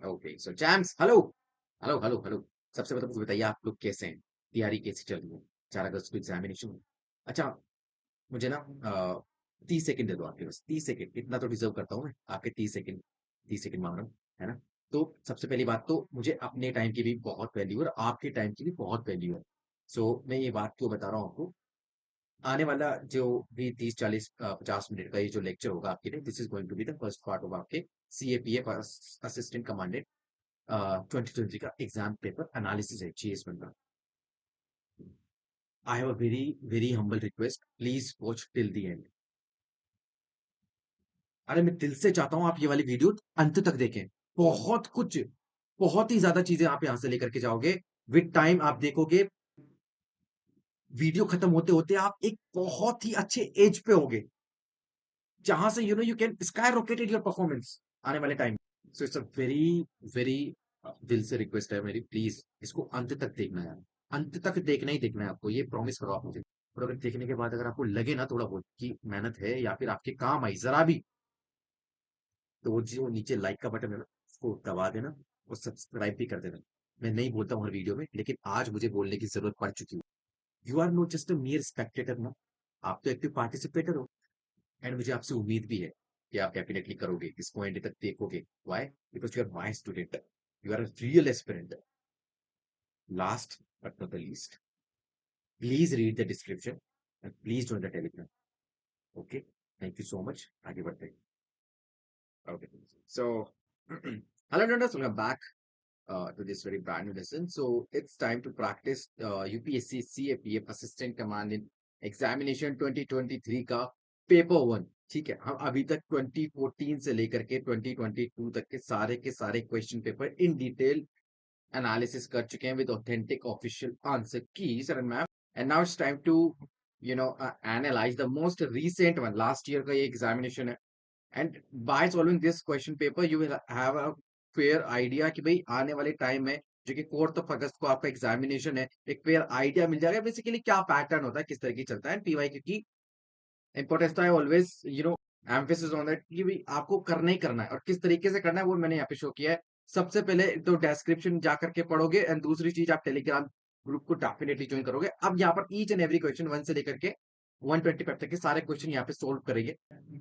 Okay so James hello hello hello hello. सबसे पहले मुझे बताइए आप लोग कैसे हैं? तैयारी कैसी चल रही है? 4 अगस्त को एग्जामिनेशन है। अच्छा, मुझे ना 30 सेकंड दे दो आपके बस, 30 सेकंड इतना तो डिजर्व करता हूँ मैं, आपके 30 सेकंड। 30 सेकंड मांग रहा हूँ, है ना? तो सबसे पहली बात तो मुझे अपने टाइम की भी बहुत वैल्यू है और आपके टाइम की भी बहुत वैल्यू है। सो मैं ये बात क्यों बता रहा हूँ आपको, आने वाला जो भी 30 40 50 मिनट का ये जो लेक्चर होगा आपके लिए, this is going to be the first part of आपके CAPA असिस्टेंट कमांडेंट 2023 का एग्जाम पेपर एनालिसिस है GS1 का। I have a very very humble request, please watch till the end. अरे मैं दिल से चाहता हूं आप ये वाली वीडियो अंत तक देखें। बहुत कुछ, बहुत ही ज्यादा चीजें आप यहां से लेकर के जाओगे। विद टाइम आप देखोगे, वीडियो खत्म होते होते आप एक बहुत ही अच्छे एज पे होगे, जहां से you can sky rocketed your performance आने वाले time. So it's a very very दिल से रिक्वेस्ट है मेरी, प्लीज इसको अंत तक देखना है। अंत तक देखना ही देखना है आपको, ये प्रॉमिस करो आप मुझे। और अगर देखने के बाद अगर आपको लगे ना थोड़ा बहुत कि मेहनत है या फिर आपके काम आई जरा भी, तो वो जो नीचे लाइक का बटन है ना, उसको दबा देना और सब्सक्राइब भी कर देना। मैं नहीं बोलता हूँ हर वीडियो में, लेकिन आज मुझे बोलने की जरूरत पड़ चुकी है। You are not just a mere spectator ना, आप तो एक्टिव पार्टिसिपेटर हो। एंड मुझे आपसे उम्मीद भी है कि आप डेफिनेटली करोगे, इसको एंड तक देखोगे। Why? Because you are my student, you are a real aspirant. Last but not the least, please read the description and please join the telegram. Okay, thank you so much. आगे बढ़ते हैं। Okay, so hello learners, welcome back to this very brand new lesson. So it's time to practice UPSC CAPF Assistant Commandant Examination 2023 का paper 1। ठीक है, हम अभी तक 2014 से लेकर के 2022 तक के सारे question paper in detail analysis कर चुके हैं with authentic official answer keys and ma'am. And now it's time to analyse the most recent one, last year का ये एग्जामिनेशन है। And by solving this question paper you will have a fair idea कि भाई आने वाले time में जो कि 4 अगस्त को आपका एग्जामिनेशन है, एक फेयर आइडिया मिल जाएगा बेसिकली क्या पैटर्न होता है, किस तरीके चलता है। पीवाई की इंपॉर्टेंस तो है ऑलवेज, एम्फेसिस ऑन दैट कि भाई आपको करना ही करना है और किस तरीके से करना है वो मैंने यहाँ पे शो किया है। सबसे पहले तो डिस्क्रिप्शन जा करके पढ़ोगे एंड दूसरी चीज आप टेलीग्राम ग्रुप को डेफिनेटली ज्वाइन करोगे। अब यहाँ पर ईच एंड एवरी क्वेश्चन 1 से लेकर के 125 तक के सारे क्वेश्चन यहाँ पे सोल्व करेंगे।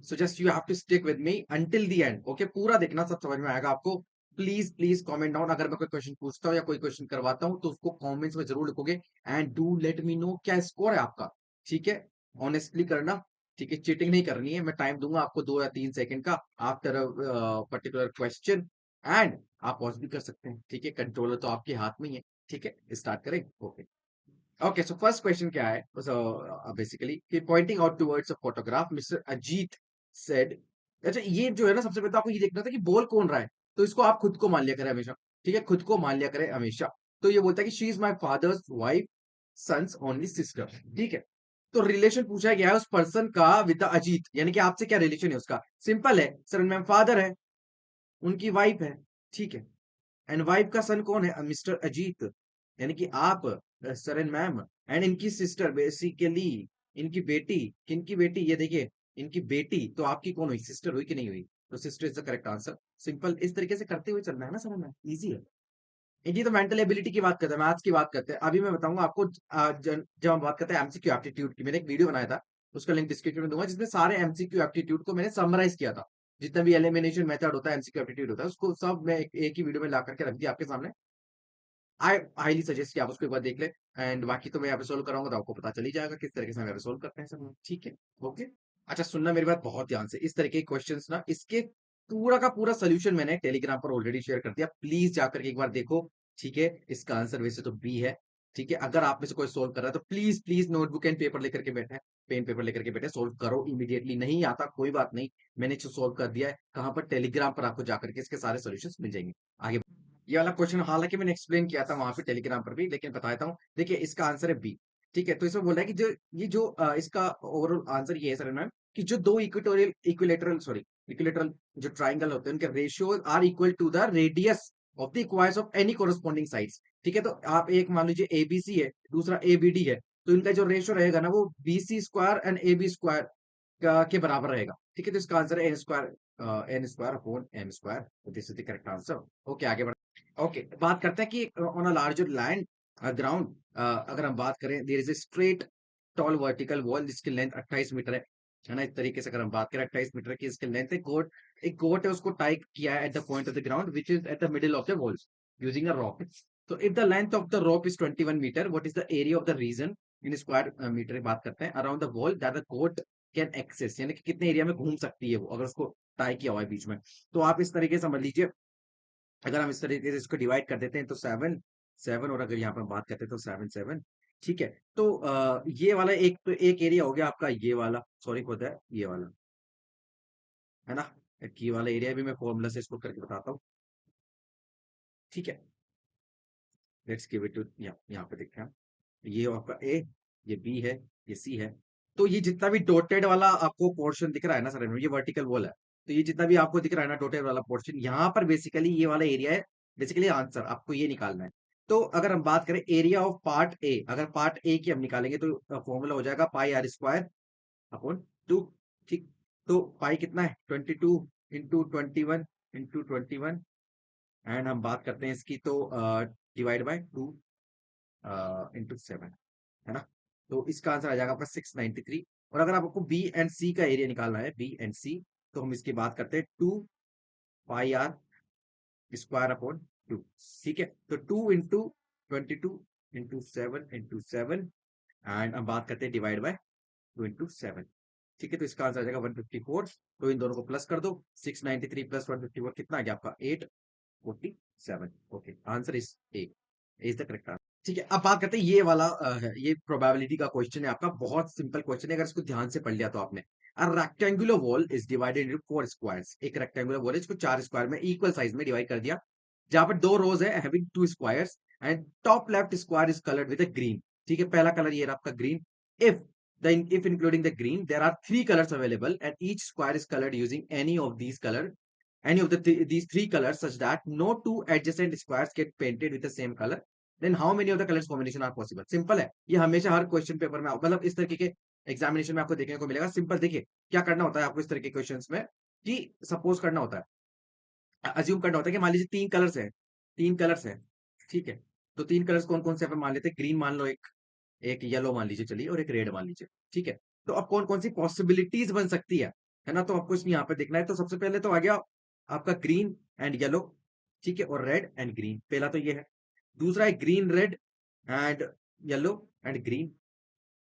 So just you have to stick with me until the end. Okay, पूरा देखना, सब समझ में आएगा आपको। प्लीज प्लीज कमेंट डाउन, अगर मैं कोई क्वेश्चन पूछता हूँ या कोई क्वेश्चन करवाता हूँ तो उसको कमेंट्स में जरूर लिखोगे। And do let me know क्या स्कोर है आपका। ठीक है, ऑनेस्टली करना। ठीक है, चीटिंग नहीं करनी है। मैं टाइम दूंगा आपको 2 या 3 सेकंड का आफ्टर पर्टिकुलर क्वेश्चन। एंड आप पॉज भी कर सकते हैं। ठीक है, कंट्रोलर तो आपके हाथ में ही है। ठीक है, स्टार्ट करें। Okay okay, so first question क्या है? Basically pointing out towards a photograph mister Ajit said. अच्छा, ये जो है ना, सबसे पहले तो आपको ये देखना था कि बोल कौन रहा है। तो इसको आप खुद को मान लिया करें हमेशा। ठीक है, खुद को मान लिया करें हमेशा। तो ये बोलता है कि she is my father's wife, sons only sister. ठीक है, तो रिलेशन पूछा गया है उस पर्सन का विद द अजीत, यानी कि आपसे क्या रिलेशन है उसका। सिंपल है सर, मैम फादर है, उनकी वाइफ है। ठीक है, एंड वाइफ का सन कौन है? मिस्टर अजीत, यानी कि आप, सर एंड मैम। एंड इनकी सिस्टर बेसिकली, इनकी बेटी, किनकी बेटी? ये देखिए, इनकी बेटी तो आपकी कौन हुई? सिस्टर हुई कि नहीं हुई? तो sister is the correct answer. Simple, इस तरीके से करते हुए चलना है ना सर, मैम इजी है। ये तो मेंटल एबिलिटी की बात करते हैं, मैथ्स की बात करते हैं। अभी मैं बताऊंगा आपको जब हम बात करते हैं एमसीक्यू एप्टीट्यूड की, मैंने एक वीडियो बनाया था, उसका लिंक डिस्क्रिप्शन में दूंगा, जिसमें सारे एमसीक्यू एप्टीट्यूड को मैंने समराइज किया था। जितना भी एलिमिनेशन मेथड होता है, एमसीक्यू एप्टीट्यूड होता है, उसको सब मैं एक ही वीडियो में ला करके रख दिया आपके सामने। आई हाईली सजेस्ट कि आप उसको एक बार देख ले। एंड बाकी तो मैं यहाँ पे सोल्व कराऊंगा तो आपको पता चल ही जाएगा किस तरीके से हम यहाँ पे सोल्व करते हैं सब। ठीक है, ओके। अच्छा, सुनना मेरी बात बहुत ध्यान से। इस तरह के क्वेश्चंस ना, इसके पूरा का पूरा सोल्यूशन मैंने टेलीग्राम पर ऑलरेडी शेयर कर दिया, प्लीज जाकर के एक बार देखो। ठीक है, इसका आंसर वैसे तो बी है। ठीक है, अगर आप में से कोई सोल्व कर रहा है तो please please notebook and paper लेकर के बैठे, पेन पेपर लेकर के बैठे, सोल्व करो इमीडिएटली। नहीं आता कोई बात नहीं, मैंने इसको सोल्व कर दिया है। कहां पर? टेलीग्राम पर आपको जाकर के इसके सारे सोल्यूशन मिल जाएंगे। आगे, ये वाला क्वेश्चन हालांकि मैंने एक्सप्लेन किया था वहां पे टेलीग्राम पर भी, लेकिन बताता हूँ। देखिए, इसका आंसर है बी। ठीक है, तो इसमें बोल रहा है कि जो इसका ओवरऑल आंसर ये है सर मैम, कि जो दो इक्वेटोरियल इक्विलेटरल सॉरी इक्विलेटरल जो ट्राइंगल होते हैं, उनके ratio are equal to the radius of the squares of any corresponding sides. ठीक है, तो आप एक मान लीजिए एबीसी है, दूसरा एबीडी है, तो इनका जो रेशियो रहेगा ना, वो BC square and AB square के बराबर रहेगा। ठीक है, तो इसका आंसर है A square N square upon M square, this is the correct answer. Okay, आगे बढ़। ओके, बात करते हैं कि on a larger land ground, अगर हम बात करें, there is a straight tall vertical wall जिसकी लेंथ 28 मीटर है ना। इस तरीके से अगर हम बात करें 28 मीटर की इसकी लेंथ है, गोट एक गोट है उसको टाई किया है at the point of the ground which is at the middle of the walls using a rope. तो if the length of the rope is 21 metre, what is the area of the region in square metre बात करते हैं around the wall that the goat can access, यानी कि कितने area में घूम सकती है वो अगर उसको टाई किया हुआ है बीच में। तो आप इस तरीके से समझ लीजिए, अगर हम इस तरीके से इसको डिवाइड कर देते हैं तो 7 7, और अगर यहाँ पर बात करते हैं तो 7 7, ठीक है। तो ये वाला एक तो एक एरिया हो गया आपका, ये वाला सॉरी होता है ये वाला, है ना। एक ये वाला एरिया भी मैं फॉर्मूला से इसको करके बताता हूँ, ठीक है। लेट्स गिव इट टू, यहाँ पे देखते हैं, ये आपका ए, ये बी है, ये सी है। तो ये जितना भी डॉटेड वाला आपको पोर्शन दिख रहा है ना सर, ये वर्टिकल वॉल है। तो ये जितना भी आपको दिख रहा है ना डॉटेड वाला पोर्शन, यहाँ पर बेसिकली ये वाला एरिया है। बेसिकली आंसर आपको ये निकालना है। तो अगर हम बात करें एरिया ऑफ पार्ट ए, अगर पार्ट ए की हम निकालेंगे तो फॉर्मूला हो जाएगा पाई आर स्क्वायर अपॉन 2, ठीक। तो पाई कितना है 22 इंटू 21 इंटू 21, एंड हम बात करते हैं इसकी तो डिवाइड बाय 2 इंटू 7, है ना। तो इसका आंसर आ जाएगा आपका 693। और अगर आपको बी एंड सी का एरिया निकालना है, बी एंड सी, तो हम इसकी बात करते हैं 2 पाई आर स्क्वायर अपॉन 2, ठीक है। तो 2 इंटू 22 इंटू 7 इंटू 7, एंड हम बात करते हैं डिवाइड बाय 2 इंटू 7, ठीक है। तो इसका आंसर आ जाएगा 154। तो इन दोनों को प्लस कर दो, 693 प्लस 154 कितना आ गया आपका 847। Okay, answer is a, is the correct. ठीक है, अब बात करते हैं ये वाला है, ये प्रोबेबिलिटी का क्वेश्चन है आपका, बहुत सिंपल क्वेश्चन है अगर इसको ध्यान से पढ़ लिया तो आपने। A rectangular wall is divided into 4 squares, एक रेक्टेंगुलर वॉल है इसको 4 स्क्वायर में इक्वल साइज में डिवाइड कर दिया, जहां पर दो रोज है having 2 squares, and top left square is coloured with a green, ठीक है। पहला कलर ये रहा आपका green. If if including the green there are 3 colors available and each square is colored using any of these 3 colors such that no two adjacent squares get painted with the same color, then how many of the colors combination are possible? Simple है ये, हमेशा हर question paper में मतलब इस तरीके के examination में आपको देखने को मिलेगा। सिंपल देखिए क्या करना होता है आपको इस तरह के क्वेश्चंस में, कि सपोज करना होता है, अज्यूम करना होता है कि मान लीजिए 3 कलर्स है, 3 कलर्स है, ठीक है। तो 3 कलर्स कौन कौन से मान लेते हैं, ग्रीन मान लो, एक एक येलो मान लीजिए चलिए, और एक रेड मान लीजिए, ठीक है। तो अब कौन कौन सी पॉसिबिलिटीज बन सकती है ना। तो आपको इसमें यहाँ पे देखना है। तो सबसे पहले तो आ गया आपका ग्रीन एंड येलो, ठीक है, और रेड एंड ग्रीन, पहला तो ये है। दूसरा है green red and yellow and green.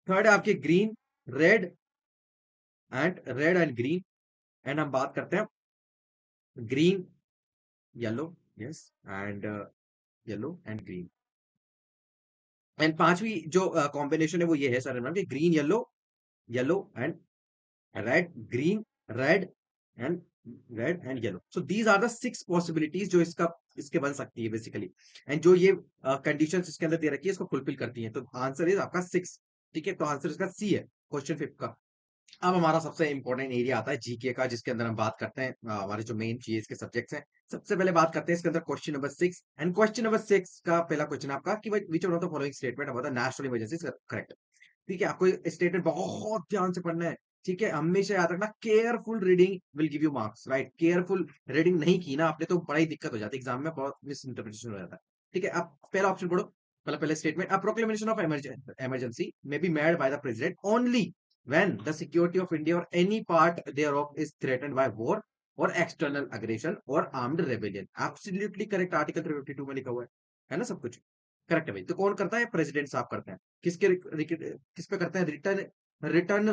Third है आपके green red and green, and हम बात करते हैं green yellow, yes, and yellow and green. And पांचवी जो कॉम्बिनेशन है वो ये है सर कि green yellow, yellow and red, green, red and yellow. So these are the 6 possibilities जो इसके बन सकती है बेसिकली, एंड जो ये कंडीशंस इसके अंदर दे रखी है इसको फुलफिल करती है। तो आंसर इज आपका 6, ठीक है। तो आंसर इसका सी है, क्वेश्चन 5 का। अब हमारा सबसे इंपॉर्टेंट एरिया आता है जीके का, जिसके अंदर हम बात करते हैं हमारे जो मेन जीएस के सब्जेक्ट्स हैं। सबसे पहले बात करते हैं इसके अंदर question number 6, and question number 6 का पहला क्वेश्चन आपका कि which one of the following statement about the national emergency correct, ठीक है। आपको स्टेटमेंट बहुत ध्यान से पढ़ना है, ठीक है। हमेशा याद रखना careful reading will give you marks, right. Careful reading नहीं की ना आपने तो बड़ा ही दिक्कत हो जाती है एग्जाम में, बहुत मिस इंटरप्रिटेशन हो जाता है, ठीक है। आप पहला ऑप्शन पढ़ो, मतलब पहले statement, a proclamation of emergency may be made by the president only when the security of India or any part thereof is threatened by war or external aggression or armed rebellion। Absolutely correct, article 352 में लिखा हुआ है ना सब कुछ correct है भाई। तो कौन करता है, प्रेसिडेंट साहब करते हैं। किस पे करते हैं, रिटर्न रिटर्न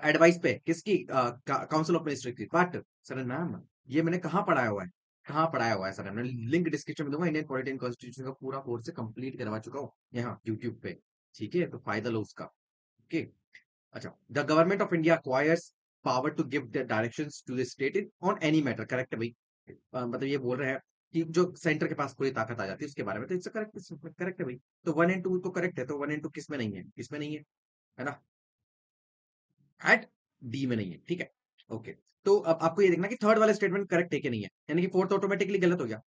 एडवाइस पे, किसकी, काउंसिल ऑफ मिनिस्टर की। बट सर मैम ये मैंने कहाँ पढ़ाया हुआ है, कहाँ पढ़ाया हुआ है सर, मैं लिंक डिस्क्रिप्शन में दूंगा, इंडियन पॉलिटिकल कॉन्स्टिट्यूशन का पूरा कोर्स से कंप्लीट करवा चुका हूँ यहाँ यूट्यूब पे, ठीक है। तो फायदा लो उसका, ओके। अच्छा, the government of India acquires power to give the directions to the state on any matter, correct है भाई। मतलब ये बोल रहे हैं कि जो सेंटर के पास पूरी ताकत आ जाती है उसके बारे में, तो इट्स करेक्ट, करेक्ट है भाई। तो 1 एंड 2 तो करेक्ट है, तो 1 एंड 2 किस में नहीं है, किसमें नहीं है ना, एट डी में नहीं है, ठीक है। ओके, तो अब आपको ये देखना कि थर्ड वाला स्टेटमेंट करेक्ट है कि नहीं है, यानी कि फोर्थ ऑटोमेटिकली गलत हो गया।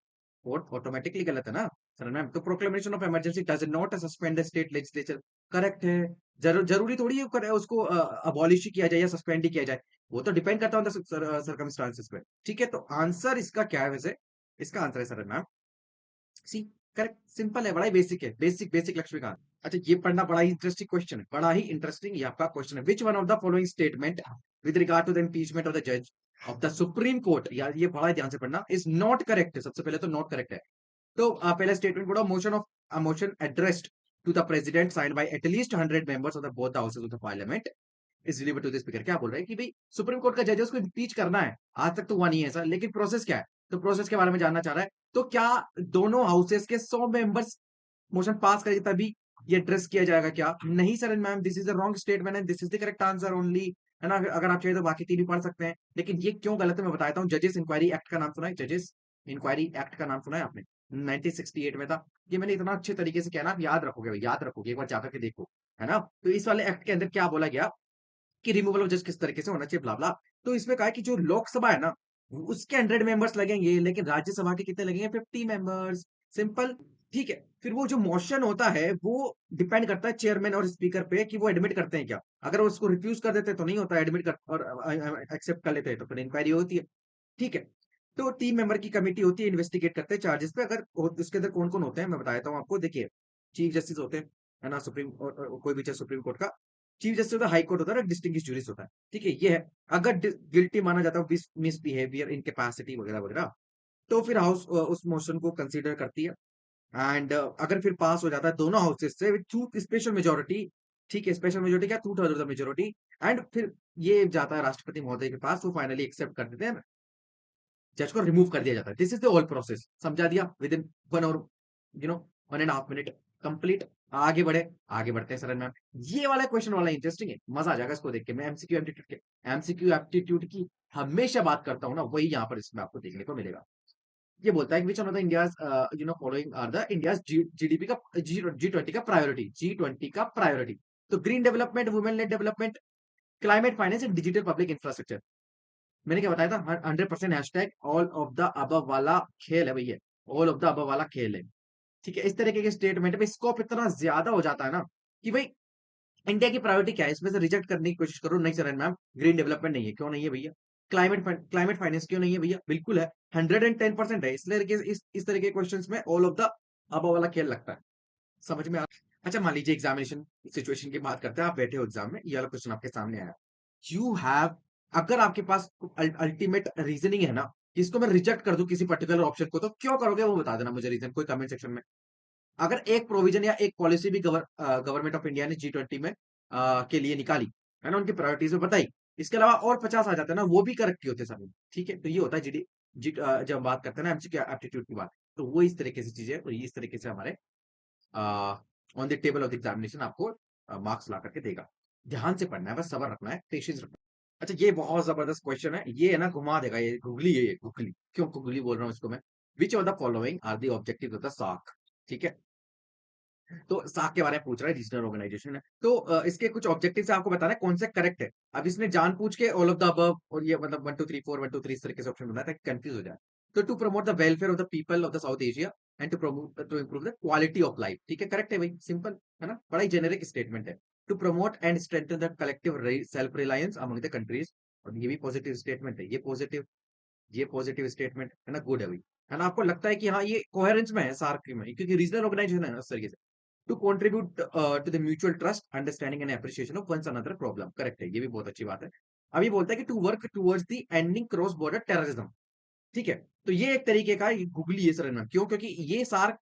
कोर्ट ऑटोमेटिकली गलत है ना सर मैम। तो proclamation of emergency does not suspend the state legislature, correct है। जरूरी थोड़ी है उसको अबॉलिश किया जाए या सस्पेंड ही किया जाए, वो तो डिपेंड करता है सर्कमस्टांसेस पे। ठीक है, तो आंसर इसका क्या है वैसे? इसका आंसर है सर मैम सी, करेक्ट, सिंपल है, बड़ा ही बेसिक है, बेसिक बेसिक लक्ष्मीकांत। अच्छा, ये पढ़ना बड़ा ही इंटरेस्टिंग क्वेश्चन है, बड़ा ही इंटरेस्टिंग ये आपका क्वेश्चन है। Which one of the following statement with regard to the impeachment of the जज ऑफ द सुप्रीम कोर्ट, यार ये बड़ा ही ध्यान से पढ़ना, इज नॉट करेक्ट। सबसे पहले तो नॉट करेक्ट है। तो पहला स्टेटमेंट पढ़ो, motion of a motion addressed to the president signed by at least 100 members of the both the houses of the parliament is delivered to the speaker. क्या बोल रहे हैं कि भाई सुप्रीम कोर्ट का जज उसको इम्पीच करना है, आज तक तो हुआ नहीं है ऐसा, लेकिन प्रोसेस क्या है? तो प्रोसेस के बारे में जानना चाह रहा है। तो क्या दोनों हाउसेस के 100 मेंबर्स मोशन पास करेंगे तभी ये एड्रेस किया जाएगा क्या? नहीं sir ma'am, this is the wrong statement and this is the correct answer only, है ना? अगर आप चाहिए तो बाकी तीन भी पढ़ सकते हैं, लेकिन ये क्यों गलत है मैं बताता हूँ। जजेस इंक्वायरी एक्ट का नाम सुना है? जजेस इंक्वायरी एक्ट का नाम सुना है आपने? 1968 में था। ये मैंने इतना अच्छे तरीके से कहना, आप याद रखोगे, याद रखोगे, एक बार जाकर के देखो, है ना? तो इस वाले एक्ट के अंदर क्या बोला गया कि रिमूवल ऑफ जज किस तरीके से होना चाहिए, ब्ला ब्ला। तो इसमें कहा है कि जो लोकसभा है ना, उसके 100 मेंबर्स लगेंगे, लेकिन राज्यसभा के कितने लगेंगे? 50 मेंबर्स, सिंपल। ठीक है, फिर वो जो मोशन होता है वो डिपेंड करता है चेयरमैन और स्पीकर पे कि वो एडमिट करते हैं क्या। अगर वो उसको रिफ्यूज कर देते हैं तो नहीं होता, एडमिट कर और एक्सेप्ट कर लेते हैं तो फिर इंक्वायरी होती है। ठीक है, तो 3 मेंबर की कमेटी होती है, इन्वेस्टिगेट करते हैं चार्जेस पे। अगर उसके अंदर कौन कौन होते हैं मैं बता देता हूँ आपको। देखिए, चीफ जस्टिस होते हैं, है ना, सुप्रीम और कोई भी चाहे सुप्रीम कोर्ट का चीफ जस्टिस होता है, हाई कोर्ट होता है, डिस्टिंग्विश जूरिस होता है। ठीक है, ये है। अगर गिल्टी माना जाता है मिसबिहेवियर, इनकेपेसिटी वगैरह वगैरह, तो फिर हाउस उस मोशन को कंसीडर करती है। एंड अगर फिर पास हो जाता है दोनों हाउसेस से विद टू स्पेशल मेजोरिटी, ठीक है, स्पेशल मेजोरिटी क्या, 2/3 ऑफ द मेजोरिटी, एंड फिर ये जाता है राष्ट्रपति महोदय के पास, वो फाइनली एक्सेप्ट कर देते हैं, जज को रिमूव कर दिया जाता है। This is the whole process, समझा दिया विद इन 1 और 1.5 मिनट कंप्लीट। आगे बढ़े, आगे बढ़ते हैं सरन मैम। ये वाला क्वेश्चन वाला इंटरेस्टिंग है, मजा आ जाएगा इसको देख के। मैं एमसीक्यू एप्टीट्यूड की हमेशा बात करता हूँ ना, वही यहाँ पर इसमें आपको देखने को मिलेगा। ये बोलता है कि which one of the India's following are the India's GDP का G20 का प्रायोरिटी, G20 का प्रायोरिटी। तो green development, women led development, climate finance and digital public infrastructure. मैंने क्या बताया था? 100% hashtag all of the above वाला खेल है भैया, ऑल ऑफ द अबव वाला खेल है। ठीक है, इस तरीके के स्टेटमेंट में स्कोप इतना ज्यादा हो जाता है ना कि भाई इंडिया की प्रायोरिटी क्या है, इसमें से रिजेक्ट करने की कोशिश करो, नहीं सर मैम ग्रीन डेवलपमेंट नहीं है, क्यों नहीं है भैया? क्लाइमेट फाइनेंस क्यों नहीं है भैया? बिल्कुल है, 110% है। इसलिए इस तरह के क्वेश्चंस में ऑल ऑफ द अब वाला खेल लगता है। समझ में आ? अच्छा, मान लीजिए एग्जामिनेशन सिचुएशन की बात करते हैं, आप बैठे हो एग्जाम में, ये वाला क्वेश्चन आपके सामने आया, यू हैव, अगर आपके पास अल्टीमेट रीजनिंग है ना कि इसको मैं रिजेक्ट कर दूं किसी पर्टिकुलर ऑप्शन को, तो क्यों करोगे वो बता देना मुझे रीजन, कोई कमेंट सेक्शन में। अगर एक प्रोविजन या एक पॉलिसी भी गवर्नमेंट ऑफ इंडिया ने G20 में के लिए निकाली, है ना, उनकी प्रायोरिटीज में बताई, इसके अलावा और 50 आ जाते हैं ना, वो भी करेक्ट होते सर। ठीक है, तो ये होता है जब हम बात करते हैं ना एमसीक्यू एप्टीट्यूड की बात, तो वो इस तरीके से चीजें, तो ये इस तरीके से हमारे on the table of the examination आपको मार्क्स ला करके देगा। ध्यान से पढ़ना है, बस सबर रखना है, पेशेंस रखना है। अच्छा, ये बहुत जबरदस्त क्वेश्चन है, ये है ना घुमा देगा, ये गुगली है, ये गुगली। क्यों गुगली बोल रहा हूँ इसको मैं? Which of the following are the objective of the SAARC? ठीक है, तो साख के बारे में पूछ रहा है, रीजनल ऑर्गेनाइजेशन है। तो इसके कुछ ऑब्जेक्टिव से आपको बताना है कौन से करेक्ट है। अब इसने जानबूझ के ऑल ऑफ द अबव और ये मतलब 1 2 3 4 1 2 3 इस तरीके से ऑप्शन बनाया था, कंफ्यूज हो जाए। तो to promote the welfare of the people of the south Asia and to improve the quality of life. ठीक है, करेक्ट है भाई, सिंपल, है ना, बड़ा ही जेनेरिक स्टेटमेंट है। To promote and strengthen the collective self reliance among the countries, और ये भी पॉजिटिव स्टेटमेंट है, ये पॉजिटिव स्टेटमेंट है ना, गुड है भाई, है ना? आपको लगता है कि हाँ ये कोहेरेंस में है सार्क में, क्योंकि रीजनल ऑर्गेनाइजेशन है ना, उस तरीके से। To contribute to the mutual trust understanding and appreciation of one's another problem, correct है, ये भी बहुत अच्छी बात है। अभी बोलता है कि to work towards the ending cross border terrorism. ठीक है, तो ये एक तरीके का गूगली ये सर, क्यों? क्योंकि ये सार्क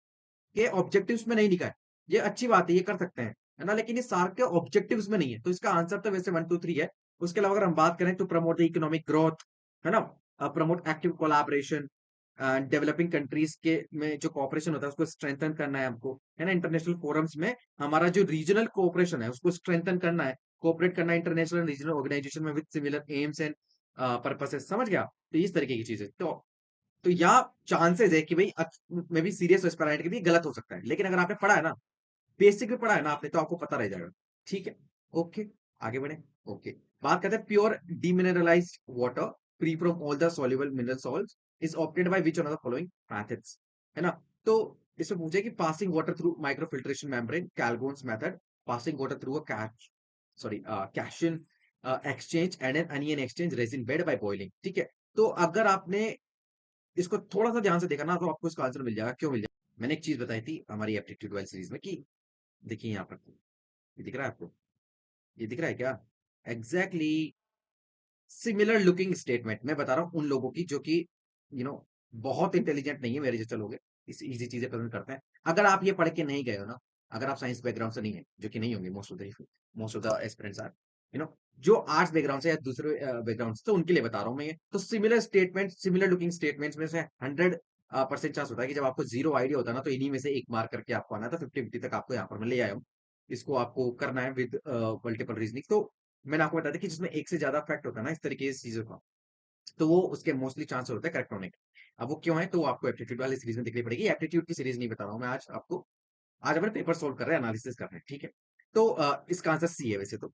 के ऑब्जेक्टिव्स में नहीं लिखा है। ये अच्छी बात है, ये कर सकते हैं, है ना, लेकिन ये सार्क के ऑब्जेक्टिव्स में नहीं है, तो इसका आंसर तो वैसे 1 2 3 है। उसके अलावा अगर हम बात करें तो प्रमोट द इकोनॉमिक ग्रोथ, है ना, promote active collaboration, developing countries के में जो कोऑपरेशन होता है उसको स्ट्रेंथन करना है हमको, है ना, इंटरनेशनल फोरम्स में हमारा जो रीजनल कोऑपरेशन है उसको स्ट्रेंथन करना है, कोऑपरेट करना है इंटरनेशनल रीजनल ऑर्गेनाइजेशन में with similar AIIMS and purposes, समझ गया? तो इस तरीके की चीजें, तो यहाँ चांसेस है कि भाई मे बी सीरियस एस्पिरेंट के भी गलत हो सकता है, लेकिन अगर आपने पढ़ा है ना, बेसिक भी पढ़ा है ना आपने, तो आपको पता रह जाएगा। ठीक है, ओके, आगे बढ़े। ओके, बात करते हैं pure demineralised water free from all the soluble mineral salts is obtained by which one of the following methods. है ना? तो इसमें पूछे कि passing water through microfiltration membrane, Calgon's method, passing water through a cation exchange and an anion exchange resin bed by boiling. ठीक है? तो अगर आपने इसको थोड़ा-सा ध्यान से देखा ना, तो आपको इसका आंसर मिल जाएगा। क्यों मिल जाएगा? मैंने एक चीज़ बताई थी हमारी एप्टीट्यूड वाली सीरीज़ में कि देखिए यहाँ पर, ये दिख रहा है आपको? ये दिख रहा है क्या? एग्ज़ैक्टली सिमिलर लुकिंग स्टेटमेंट मैं बता रहा हूँ उन लोगों की जो कि यू नो बहुत इंटेलिजेंट नहीं है, मेरे जैसे लोग हैं, इस इजी चीजें पसंद करते हैं। अगर आप ये पढ़ के नहीं गए हो ना, अगर आप साइंस बैकग्राउंड से नहीं है, जो कि नहीं होंगे most of the aspirants are, you know जो आर्ट्स बैकग्राउंड से या दूसरे बैकग्राउंड से, तो उनके लिए बता रहा हूँ मैं ये। तो similar statement, similar looking statements में से 100% चांस होता है कि जब आपको जीरो आइडिया होता है ना, तो इन्हीं में से एक मार्क करके आपको आना था। 50-50 तक आपको यहाँ पर मैं ले आया हूँ। इसको आपको करना है विद मल्टीपल रीजनिंग। तो मैंने आपको बता दिया कि जिसमें एक से ज्यादा फैक्ट होता है ना इस तरीके की चीजों का, तो वो उसके मोस्टली चांस होते हैं करेक्ट होने के। अब वो क्यों है, तो वो आपको एप्टीट्यूड वाली सीरीज में देखनी पड़ेगी। एप्टीट्यूड की सीरीज नहीं बता रहा हूँ मैं आज आपको। आज अपन पेपर सोल्व कर रहे हैं, एनालिसिस कर रहे हैं, ठीक है? तो इसका आंसर सी है वैसे तो।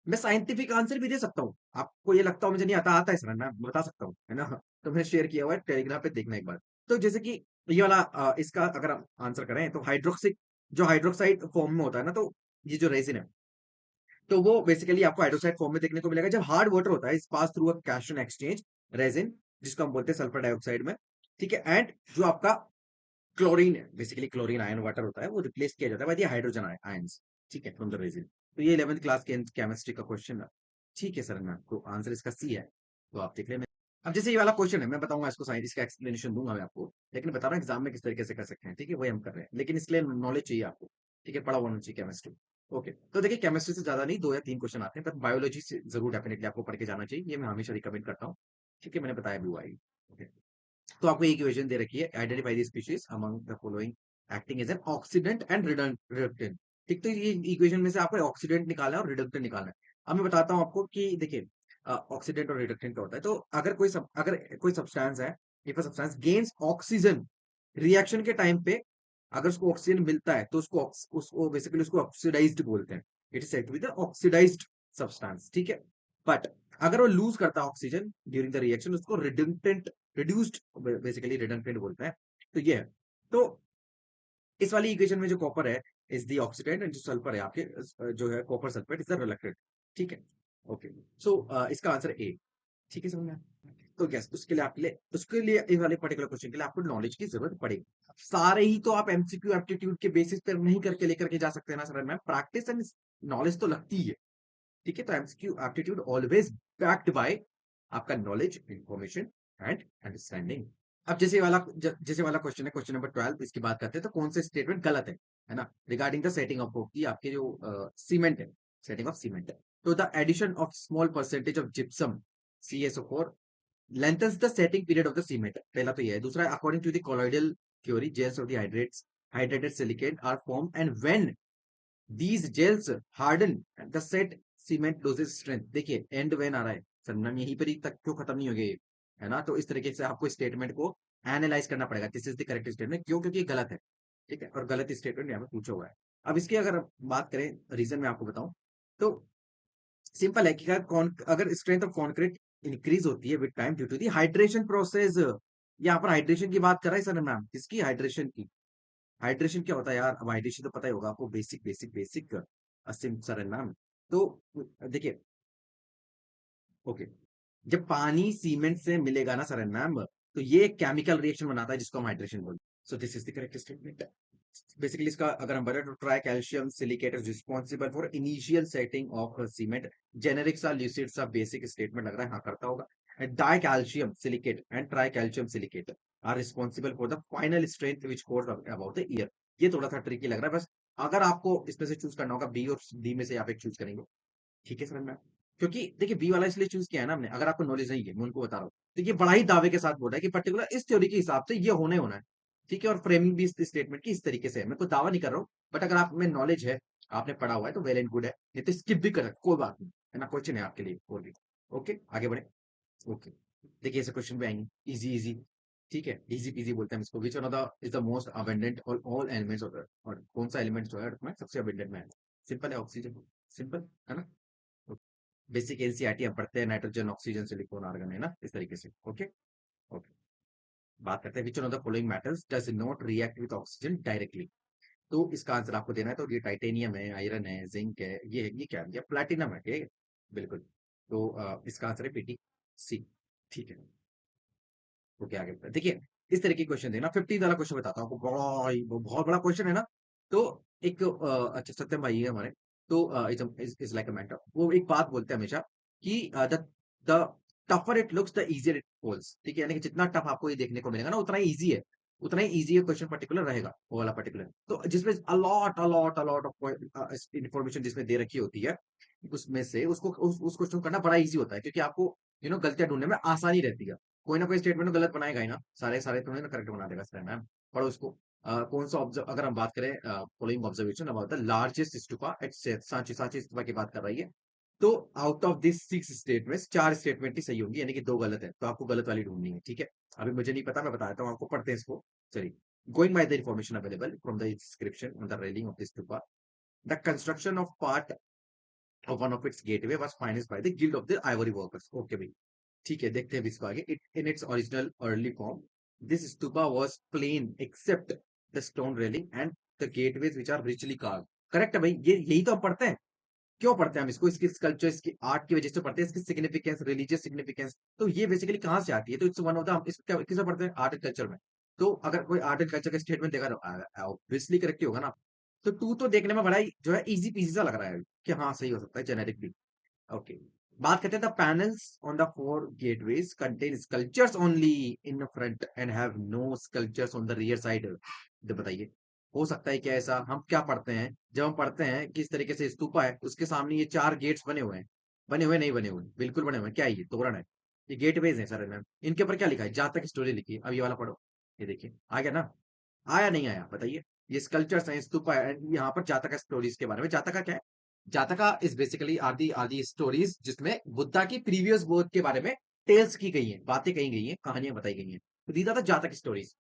मैं साइंटिफिक आंसर भी दे सकता हूँ, आपको ये लगता हो मुझे नहीं आता, आता है सर, मैं बता सकता हूँ, है ना? तो मैंने शेयर किया हुआ है टेलीग्राम पे, देखना एक बार। तो जैसे कि ये वाला इसका अगर हम आंसर करें, तो हाइड्रोक्सिक जो हाइड्रोक्साइड फॉर्म में होता है ना, तो ये जो रेजिन है, तो वो बेसिकली आपको हाइड्रोक्साइड फॉर्म में देखने को मिलेगा। जब हार्ड वाटर होता है, इस pass through a cation exchange resin, जिसको हम बोलते हैं सल्फर डाइऑक्साइड में, ठीक है? एंड जो आपका क्लोरीन है, बेसिकली क्लोरीन आयन वाटर होता है, वो रिप्लेस किया जाता है बाय द हाइड्रोजन आयंस, ठीक है, फ्रॉम द रेजिन। तो ये 11th क्लास के केमिस्ट्री का क्वेश्चन है। ठीक है सर, मैं आपको आंसर इसका सी है, तो आप देख लेना। अब जैसे ये वाला क्वेश्चन है, मैं बताऊंगा इसको, साइंस इसका एक्सप्लेनेशन दूंगा मैं आपको, लेकिन बता रहा हूँ एग्जाम में किस तरीके से कर सकते हैं, ठीक है? वही हम कर रहे हैं, लेकिन इसके लिए नॉलेज चाहिए आपको, ठीक है? पढ़ा होना चाहिए केमिस्ट्री। ओके, तो देखिए केमिस्ट्री से ज्यादा नहीं, 2 या 3 क्वेश्चन आते हैं, पर बायोलॉजी से जरूर डेफिनेटली आपको पढ़ के जाना चाहिए, ये मैं हमेशा रिकमेंड करता हूँ। ठीक है, मैंने बताया भी हुआ है। ओके, तो आपको एक इक्वेशन दे रखी है, identify the species among the following acting as an oxidant and reductant. ठीक, तो ये इक्वेशन में से आपको ऑक्सीडेंट निकालना है और रिडक्टेंट निकालना है। अब मैं बताता हूँ आपको कि देखिए ऑक्सीडेंट और रिडक्टेंट क्या होता है। तो अगर कोई सब्सटेंस है, if a substance gains oxygen reaction के टाइम पे, अगर उसको ऑक्सीजन मिलता है, तो उसको बेसिकली उसको ऑक्सीडाइज्ड बोलते हैं। It is said to be the oxidised substance, ठीक है? बट अगर वो लूज करता है ऑक्सीजन ड्यूरिंग द रिएक्शन, उसको रिडक्टेंट, रिड्यूस्ड बेसिकली रिडक्टेंट बोलते हैं। तो ये है। तो इस वाली इक्वेशन में जो कॉपर है इज द ऑक्सीडेंट, एंड जो सल्फर है आपके जो है copper sulphate is the reductant. ठीक है? ओके, सो इसका आंसर ए। ठीक है, समझ में आया? तो यस, उसके लिए इस वाले पर्टिकुलर क्वेश्चन के लिए आपको नॉलेज की जरूरत पड़ेगी। सारे ही तो आप एमसीक्यू एप्टीट्यूड के बेसिस पर नहीं करके लेकर के जा सकते हैं ना sir, ma'am practice and knowledge तो लगती है। ठीक है, तो MCQ aptitude always backed by आपका नॉलेज, इंफॉर्मेशन एंड अंडरस्टैंडिंग। अब जैसे वाला क्वेश्चन है, क्वेश्चन नंबर 12, इसकी बात करते हैं, तो कौन से स्टेटमेंट गलत है ना? रिगार्डिंग द सेटिंग ऑफ की आपके जो सीमेंट है, सेटिंग ऑफ सीमेंट है, तो the addition of small percentage of gypsum CaSO4 lengthens the setting period of the cement। पहला तो ये है। दूसरा, according to the colloidal theory, gels of the hydrated silicate are formed, and when these gels harden, the set cement loses strength। देखिए and when आ रहा है sir, नाम यहीं पर ही तक क्यों खत्म नहीं हो गए, है ना? तो इस तरीके से आपको स्टेटमेंट को एनालाइज करना पड़ेगा। This is the correct statement, क्यों? क्योंकि ये गलत है, ठीक है? और गलत स्टेटमेंट यहाँ पे पूछा हुआ है। अब इसकी अगर बात करें, रीजन में आपको बताऊं, तो सिंपल है कि अगर स्ट्रेंथ ऑफ कॉन्क्रीट इंक्रीज होती है with time due to the hydration process. यहाँ पर हाइड्रेशन की बात कर रहा है सर मैम, किसकी हाइड्रेशन की? हाइड्रेशन क्या होता है यार? अब हाइड्रेशन तो पता ही होगा आपको, basic basic basic Asim sir and ma'am. तो देखिए, ओके, जब पानी सीमेंट से मिलेगा ना सर एंड मैम, तो ये केमिकल रिएक्शन बनाता है जिसको हम हाइड्रेशन बोलते हैं। So this is the correct statement. Basically इसका अगर हम बढ़े, तो tri calcium silicate is responsible for initial setting of cement. Generic सा ल्यूसिड सा बेसिक स्टेटमेंट लग रहा है, हाँ करता होगा। Di calcium silicate and tri calcium silicate are responsible for the final strength which course about the year. ये थोड़ा सा ट्रिकी लग रहा है, बस अगर आपको इसमें से चूज करना होगा, बी और डी में से आप एक चूज करेंगे। ठीक है समझ में? क्योंकि देखिए बी वाला इसलिए चूज किया है ना हमने, अगर आपको नॉलेज नहीं है, मैं उनको बता रहा हूँ, तो ये बड़ा ही दावे के साथ बोल रहा है कि पर्टिकुलर इस थ्योरी के हिसाब से ये होने होना है। ठीक है, और फ्रेमिंग भी इस स्टेटमेंट की इस तरीके से है। मैं कोई दावा नहीं कर रहा हूँ, बट अगर आप में नॉलेज है, आपने पढ़ा हुआ है, तो वेल एंड गुड है, नहीं तो स्किप भी कर कोई बात नहीं, है ना? क्वेश्चन है आपके लिए और भी। ओके, आगे बढ़े। ओके, देखिए ऐसे क्वेश्चन भी आएंगे, इजी इजी। ठीक है, इजी पीजी बोलते हैं हम इसको। विच one of the is the most abundant all elements of, और कौन सा एलिमेंट जो है अर्थ में सबसे अबंडेंट में है? सिंपल है, ऑक्सीजन। सिंपल है ना? बेसिक एनसीईआरटी हम पढ़ते हैं, नाइट्रोजन ऑक्सीजन सिलिकॉन आर्गन, है ना? इस तरीके से। Okay, okay. बात करते हैं which one of the following metals does not react with oxygen directly. तो इसका आंसर आपको देना है, तो ये टाइटेनियम है, आयरन है, जिंक है, ये क्या है, ये प्लैटिनम है, ठीक है, बिल्कुल। तो इसका आंसर है पीटी सी, ठीक है। तो क्या आगे बढ़ते हैं? देखिए, इस तरह की क्वेश्चन देखना, 15 वाला क्वेश्चन बताता हूँ आपको, बड़ा ही बहुत बड़ा क्वेश्चन है ना। तो एक अच्छा सत्यम भाई है हमारे, तो इज लाइक अ मेंटर, वो एक बात बोलते हैं हमेशा कि the tougher it looks the easier it falls, ठीक है, यानी कि जितना टफ आपको ये देखने को मिलेगा ना, उतना ही इजी है, उतना ही इजी है क्वेश्चन पर्टिकुलर रहेगा, वो वाला पर्टिकुलर। तो जिसमें अलॉट ऑफ इंफॉर्मेशन जिसमें दे रखी होती है, उसमें से उसको उस क्वेश्चन को करना बड़ा इजी होता है, क्योंकि आपको गलतियां ढूंढने में आसानी रहती है। कोई ना कोई स्टेटमेंट गलत बनाएगा ही ना, सारे सारे थोड़ी ना करेक्ट बना देगा सर मैम। पढ़ो उसको। कौन सा अगर हम बात करें following observation about the largest stupa at Sanchi, Sanchi stupa की बात कर रही है। तो out of this 6 statements 4 statement ही सही होंगी, यानी कि 2 गलत है, तो आपको गलत वाली ढूंढनी है, ठीक है। अभी मुझे नहीं पता, मैं बता देता हूँ आपको, पढ़ते हैं इसको। चलिए, going by the information available from the inscription on the railing of the stupa, the construction of part of one of its gateway was financed by the Guild of the Ivory Workers. Okay भाई, ठीक है, देखते हैं इसको आगे। It in its original early form, this stupa was plain except the stone railing and the gateways which are richly carved. Correct है भाई, ये यही तो हम पढ़ते हैं। क्यों पढ़ते हैं हम इसको? इसकी स्कल्पचर, इसकी आर्ट की वजह से पढ़ते हैं, इसकी सिग्निफिकेंस, रिलीजियस सिग्निफिकेंस। तो ये बेसिकली कहाँ से आती है? तो इट्स वन ऑफ द, हम किसे पढ़ते हैं? आर्ट एंड कल्चर में। तो अगर कोई आर्ट एंड कल्चर का स्टेटमेंट देगा, ऑब्वियसली करेक्ट ही होगा ना। तो टू तो देखने में बड़ा ही जो है इजी पीजी सा लग रहा है कि हाँ सही हो सकता है, जेनेरिक भी। ओके, बात करते हैं the panels on the 4 gateways contain sculptures only in front and have no sculptures on the rear side. तो बताइए, हो सकता है क्या ऐसा? हम क्या पढ़ते हैं जब हम पढ़ते हैं किस तरीके से स्तूपा है, उसके सामने ये 4 गेट्स बने हुए हैं, बने हुए नहीं बने हुए? बिल्कुल बने हुए हैं। क्या है ये? तोरण है। ये गेटवेज है सर मैम। इनके ऊपर क्या लिखा है? जातक स्टोरी लिखी है। अब ये वाला पढ़ो, ये देखिए आ गया ना, आया नहीं आया बताइए। ये स्कल्पचर्स हैं, स्तूपा है, यहाँ पर जातका स्टोरीज के बारे में। जातका क्या है? जातका इज बेसिकली आदि आदि स्टोरीज जिसमें बुद्धा की प्रीवियस बर्थ के बारे में टेल्स की गई हैं, बातें कही गई हैं, कहानियां बताई गई हैं। तो दीदा था जातक स्टोरीज।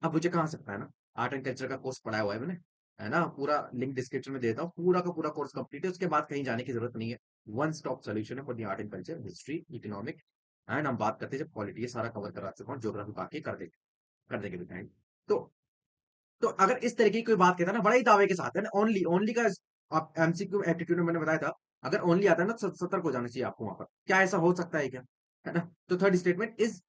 अब मुझे कहाँ सकता है ना, आर्ट एंड कल्चर का कोर्स पढ़ाया हुआ है मैंने, है ना, पूरा लिंक डिस्क्रिप्शन में देता हूँ, पूरा का पूरा कोर्स कंप्लीट है, उसके बाद कहीं जाने की जरूरत नहीं है। वन स्टॉप सोल्यूशन है for the art and culture, history, economic and हम बात करते हैं जब पॉलिटी, ये सारा कवर करा चुका हूँ, ज्योग्राफी बाकी कर देंगे बेटा। तो तो अगर इस तरीके की कोई बात कहता है ना, बड़ा ही दावे के साथ है ना, ओनली ओनली का आप एमसीक्यू एप्टीट्यूड में मैंने बताया था, अगर ओनली आता है ना तो सतर्क हो जाना चाहिए आपको वहां पर। क्या ऐसा हो सकता है क्या? है ना। तो थर्ड स्टेटमेंट इज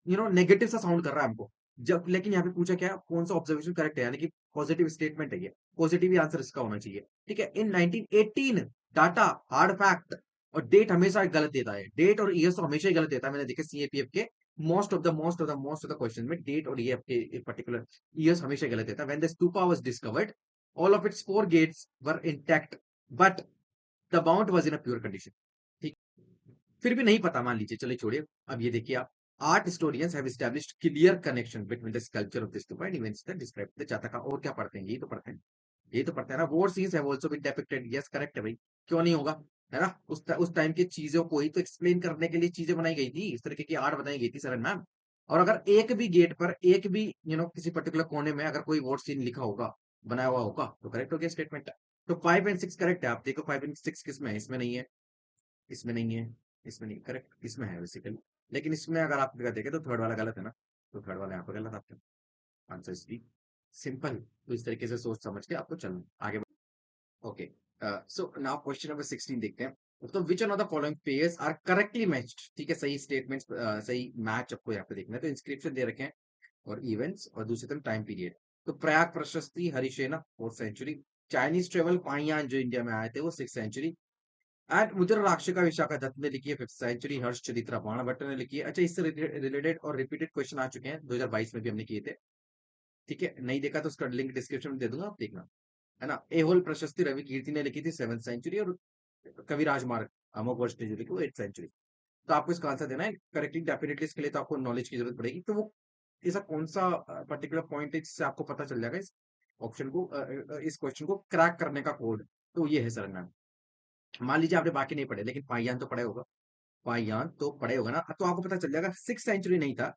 नेगेटिव सा साउंड कर रहा है हमको, जब लेकिन यहाँ पे पूछा क्या, कौन सा ऑब्जर्वेशन करेक्ट है, यानी कि पॉजिटिव स्टेटमेंट है ये, पॉजिटिव ही आंसर इसका होना चाहिए, ठीक है। इन 1918 डाटा, हार्ड फैक्ट, और डेट हमेशा गलत देता है, डेट और ईयर्स तो हमेशा ही गलत देता है, मैंने देखा सीएपीएफ के मोस्ट ऑफ द क्वेश्चन में डेट और ईयर के पर्टिकुलर ईयर्स हमेशा गलत देता है। When the stupa was discovered, all of its 4 gates were intact, but the mount was in a pure condition. ठीक, फिर भी नहीं पता मान लीजिए, चलिए छोड़िए। अब ये देखिए आप, art historians have established clear connection between the sculpture of the stupa and events that describe the जातका। और क्या पढ़ते हैं? यही तो पढ़ते हैं, यही तो पढ़ते हैं ना। War scenes have also been depicted, yes correct है भाई, क्यों नहीं होगा, है ना। उस टाइम की चीजों को ही तो एक्सप्लेन करने के लिए चीजें बनाई गई थी, इस तरीके की आर्ट बनाई गई थी सर मैम। और अगर एक भी गेट पर, एक भी किसी पर्टिकुलर कोने में अगर कोई वॉर सीन लिखा होगा, बनाया हुआ होगा, तो करेक्ट हो गया स्टेटमेंट। तो 5 एंड 6 करेक्ट है। आप देखो 5 एंड 6 किसमें है? इसमें नहीं है, इसमें नहीं है, इसमें नहीं, करेक्ट इसमें है बेसिकली। लेकिन इसमें अगर आप देखें तो थर्ड वाला गलत है ना, तो थर्ड वाला यहाँ पर गलत आपका आंसर इज बी, सिंपल। तो इस तरीके से सोच समझ के आपको चलना आगे। Okay, so now question number 16 देखते हैं। तो which one of the following pairs are correctly matched, ठीक है, सही स्टेटमेंट्स, सही मैच आपको यहाँ पे देखना है। तो इंस्क्रिप्शन दे रखे हैं और इवेंट्स, और दूसरी तरफ टाइम पीरियड। तो प्रयाग प्रशस्ति हरिशेना 4th सेंचुरी, चाइनीज ट्रेवल पाइयान जो इंडिया में आए थे वो 6th सेंचुरी, एंड मुद्रा राक्षिका विशाखा दत्त ने लिखी है 5th सेंचुरी, हर्ष चरित्रा बाणभट्ट ने लिखी है। अच्छा, इससे रिलेटेड और रिपीटेड क्वेश्चन आ चुके हैं, 2022 में भी हमने किए थे, ठीक है। नहीं देखा तो उसका लिंक डिस्क्रिप्शन में दे दूंगा, आप देखना, है ना। एहोल प्रशस्ति रवि कीर्ति ने लिखी थी 7th सेंचुरी, और कवि राजमार्ग अमोघ वर्ष ने जो लिखी वो 8th सेंचुरी। तो आपको इसका आंसर देना है करेक्टली, डेफिनेटली इसके लिए तो आपको नॉलेज की जरूरत पड़ेगी। तो वो ऐसा कौन सा पर्टिकुलर पॉइंट है जिससे आपको पता चल जाएगा इस ऑप्शन को, इस क्वेश्चन को क्रैक करने का कोड। तो ये है सर नाम। मान लीजिए आपने बाकी नहीं पढ़े, लेकिन पाइयान तो पढ़े होगा, पाइयान तो पढ़े होगा ना, तो आपको पता चल जाएगा 6th सेंचुरी नहीं था,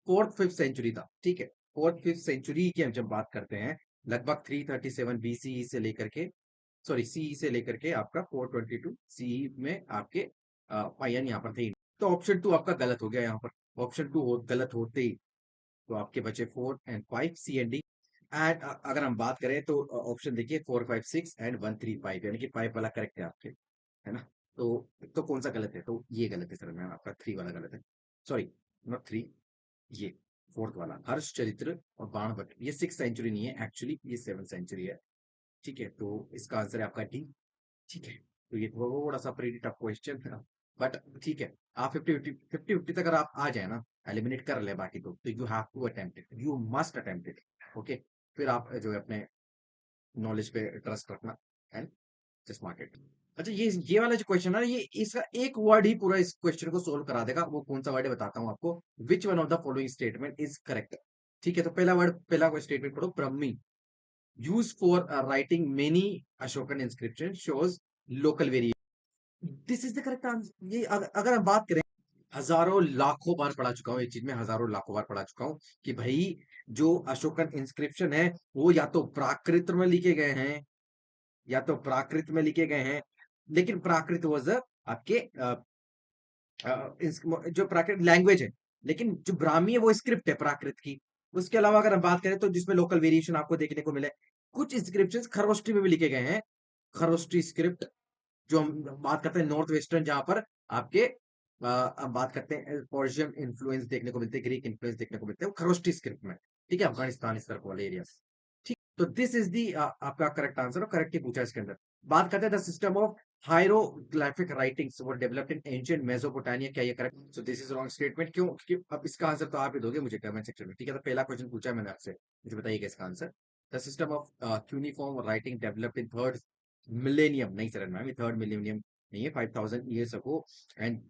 4th 5th सेंचुरी था, ठीक है। 4th 5th सेंचुरी की हम जब बात करते हैं, लगभग 337 बीसीई से लेकर के, सॉरी सीई से लेकर के आपका 422 सीई में आपके पायन यहाँ पर थे। तो ऑप्शन 2 आपका गलत हो गया यहाँ पर, ऑप्शन 2 गलत होते ही तो आपके बचे 4 and 5 C and D. And अगर हम बात करें तो ऑप्शन देखिए 4 5 6 एंड 1 3 5, यानी कि 5 वाला करेक्ट है आपके, है ना। तो कौन सा गलत है, तो ये गलत है सर मैम, आपका 3 वाला गलत है। सॉरी, नॉट 3, ये 4th वाला हर्ष चरित्र और बाणभट्ट, ये 6th सेंचुरी नहीं है एक्चुअली, ये 7th सेंचुरी है। ठीक है, तो इसका आंसर है आपका डी। ठीक है, तो ये थोड़ा सा प्रीटी टफ क्वेश्चन है, बट ठीक है। आप 50 50 तक अगर आप आ जाए ना, एलिमिनेट कर ले बाकी तो you have to attempt it, you must attempt it. Okay, फिर आप जो है अपने नॉलेज पे ट्रस्ट रखना एंड जस्ट मार्केट। अच्छा, ये वाला जो क्वेश्चन है ना, ये इसका एक वर्ड ही पूरा इस क्वेश्चन को सोल्व करा देगा। वो कौन सा वर्ड है बताता हूँ आपको। Which one of the following statement is correct. ठीक है, तो पहला वर्ड, पहला स्टेटमेंट पढ़ो, Brahmi use for writing many Ashokan inscription shows local variation. This is the correct answer. ये अगर हम बात करें, हजारों लाखों बार पढ़ा चुका हूँ ये चीज में, हजारों लाखों बार पढ़ा चुका हूँ कि भाई जो अशोकन इंस्क्रिप्शन है वो या तो प्राकृत में लिखे गए हैं, या तो प्राकृत में लिखे गए हैं, लेकिन प्राकृत वॉज आपके जो प्राकृत लैंग्वेज है, लेकिन जो ब्राह्मी है वो स्क्रिप्ट है प्राकृत की। उसके अलावा अगर हम बात करें तो जिसमें लोकल वेरिएशन आपको देखने को मिले, कुछ इंस्क्रिप्शन खरगोष्ठी में भी लिखे गए हैं। खरगोष्ठी स्क्रिप्ट, जो हम बात करते हैं नॉर्थ वेस्टर्न, जहां पर आपके अब बात करते हैं पर्शियन इन्फ्लुएंस देखने को मिलते हैं, ग्रीक इन्फ्लुएंस देखने को मिलते हैं, वो खरोष्टी स्क्रिप्ट में। ठीक है, अफगानिस्तान इस तरफ वाले एरिया। ठीक, तो दिस इज दी आपका करेक्ट आंसर, और करेक्ट ही पूछा इसके अंदर। बात करते हैं the system of hieroglyphic writings were developed in ancient Mesopotamia, क्या ये correct? So this is wrong statement. क्यों? क्योंकि अब इसका आंसर तो आप ही दोगे मुझे कमेंट सेक्शन में। ठीक है, तो पहला क्वेश्चन पूछा है मैंने आपसे, मुझे बताइएगा इसका answer. The system of cuneiform writing developed in third millennium, नहीं सर मैम, ये थर्ड मिलेनियम नहीं है, 5000 ईयर्स अगो। एंड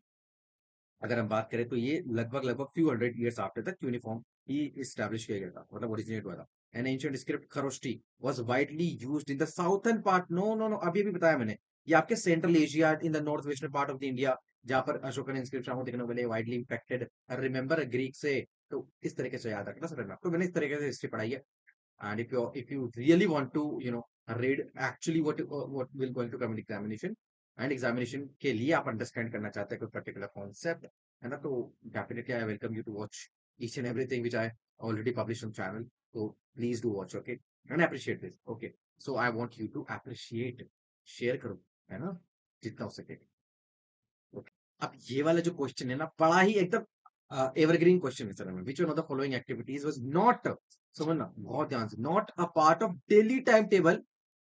अगर हम बात करें तो ये लगभग लगभग फ्यू हंड्रेड ईयर्स आफ्टर तक यूनिफॉर्म ही स्टैब्लिश किया गया था, मतलब ओरिजिनेट हुआ था। An ancient script Kharosthi was widely used in the southern part, no no no, अभी भी बताया मैंने, ये आपके central Asia in the north western part of the India, जहां पर अशोकन इंस्क्रिप्शन आपको देखने को मिले, वाइडली इम्पैक्टेड। रिमेंबर ग्रीक से, तो इस तरीके से याद रखना सर, तो मैंने इस तरीके से हिस्ट्री पढ़ाई है। And if you really want to read actually what will going to come in examination, and examination के लिए आप understand करना चाहते हैं कोई particular concept, है ना, तो definitely I welcome you to watch each and everything which I already published on channel. So please do watch, okay, and appreciate this, okay. So I want you to appreciate, share करो, है ना, जितना हो सके। Okay. अब ये वाला जो क्वेश्चन है ना, बड़ा ही एकदम एवरग्रीन क्वेश्चन है सर में। Which one of the following activities was not, समझना बहुत ध्यान से, not a part of daily time table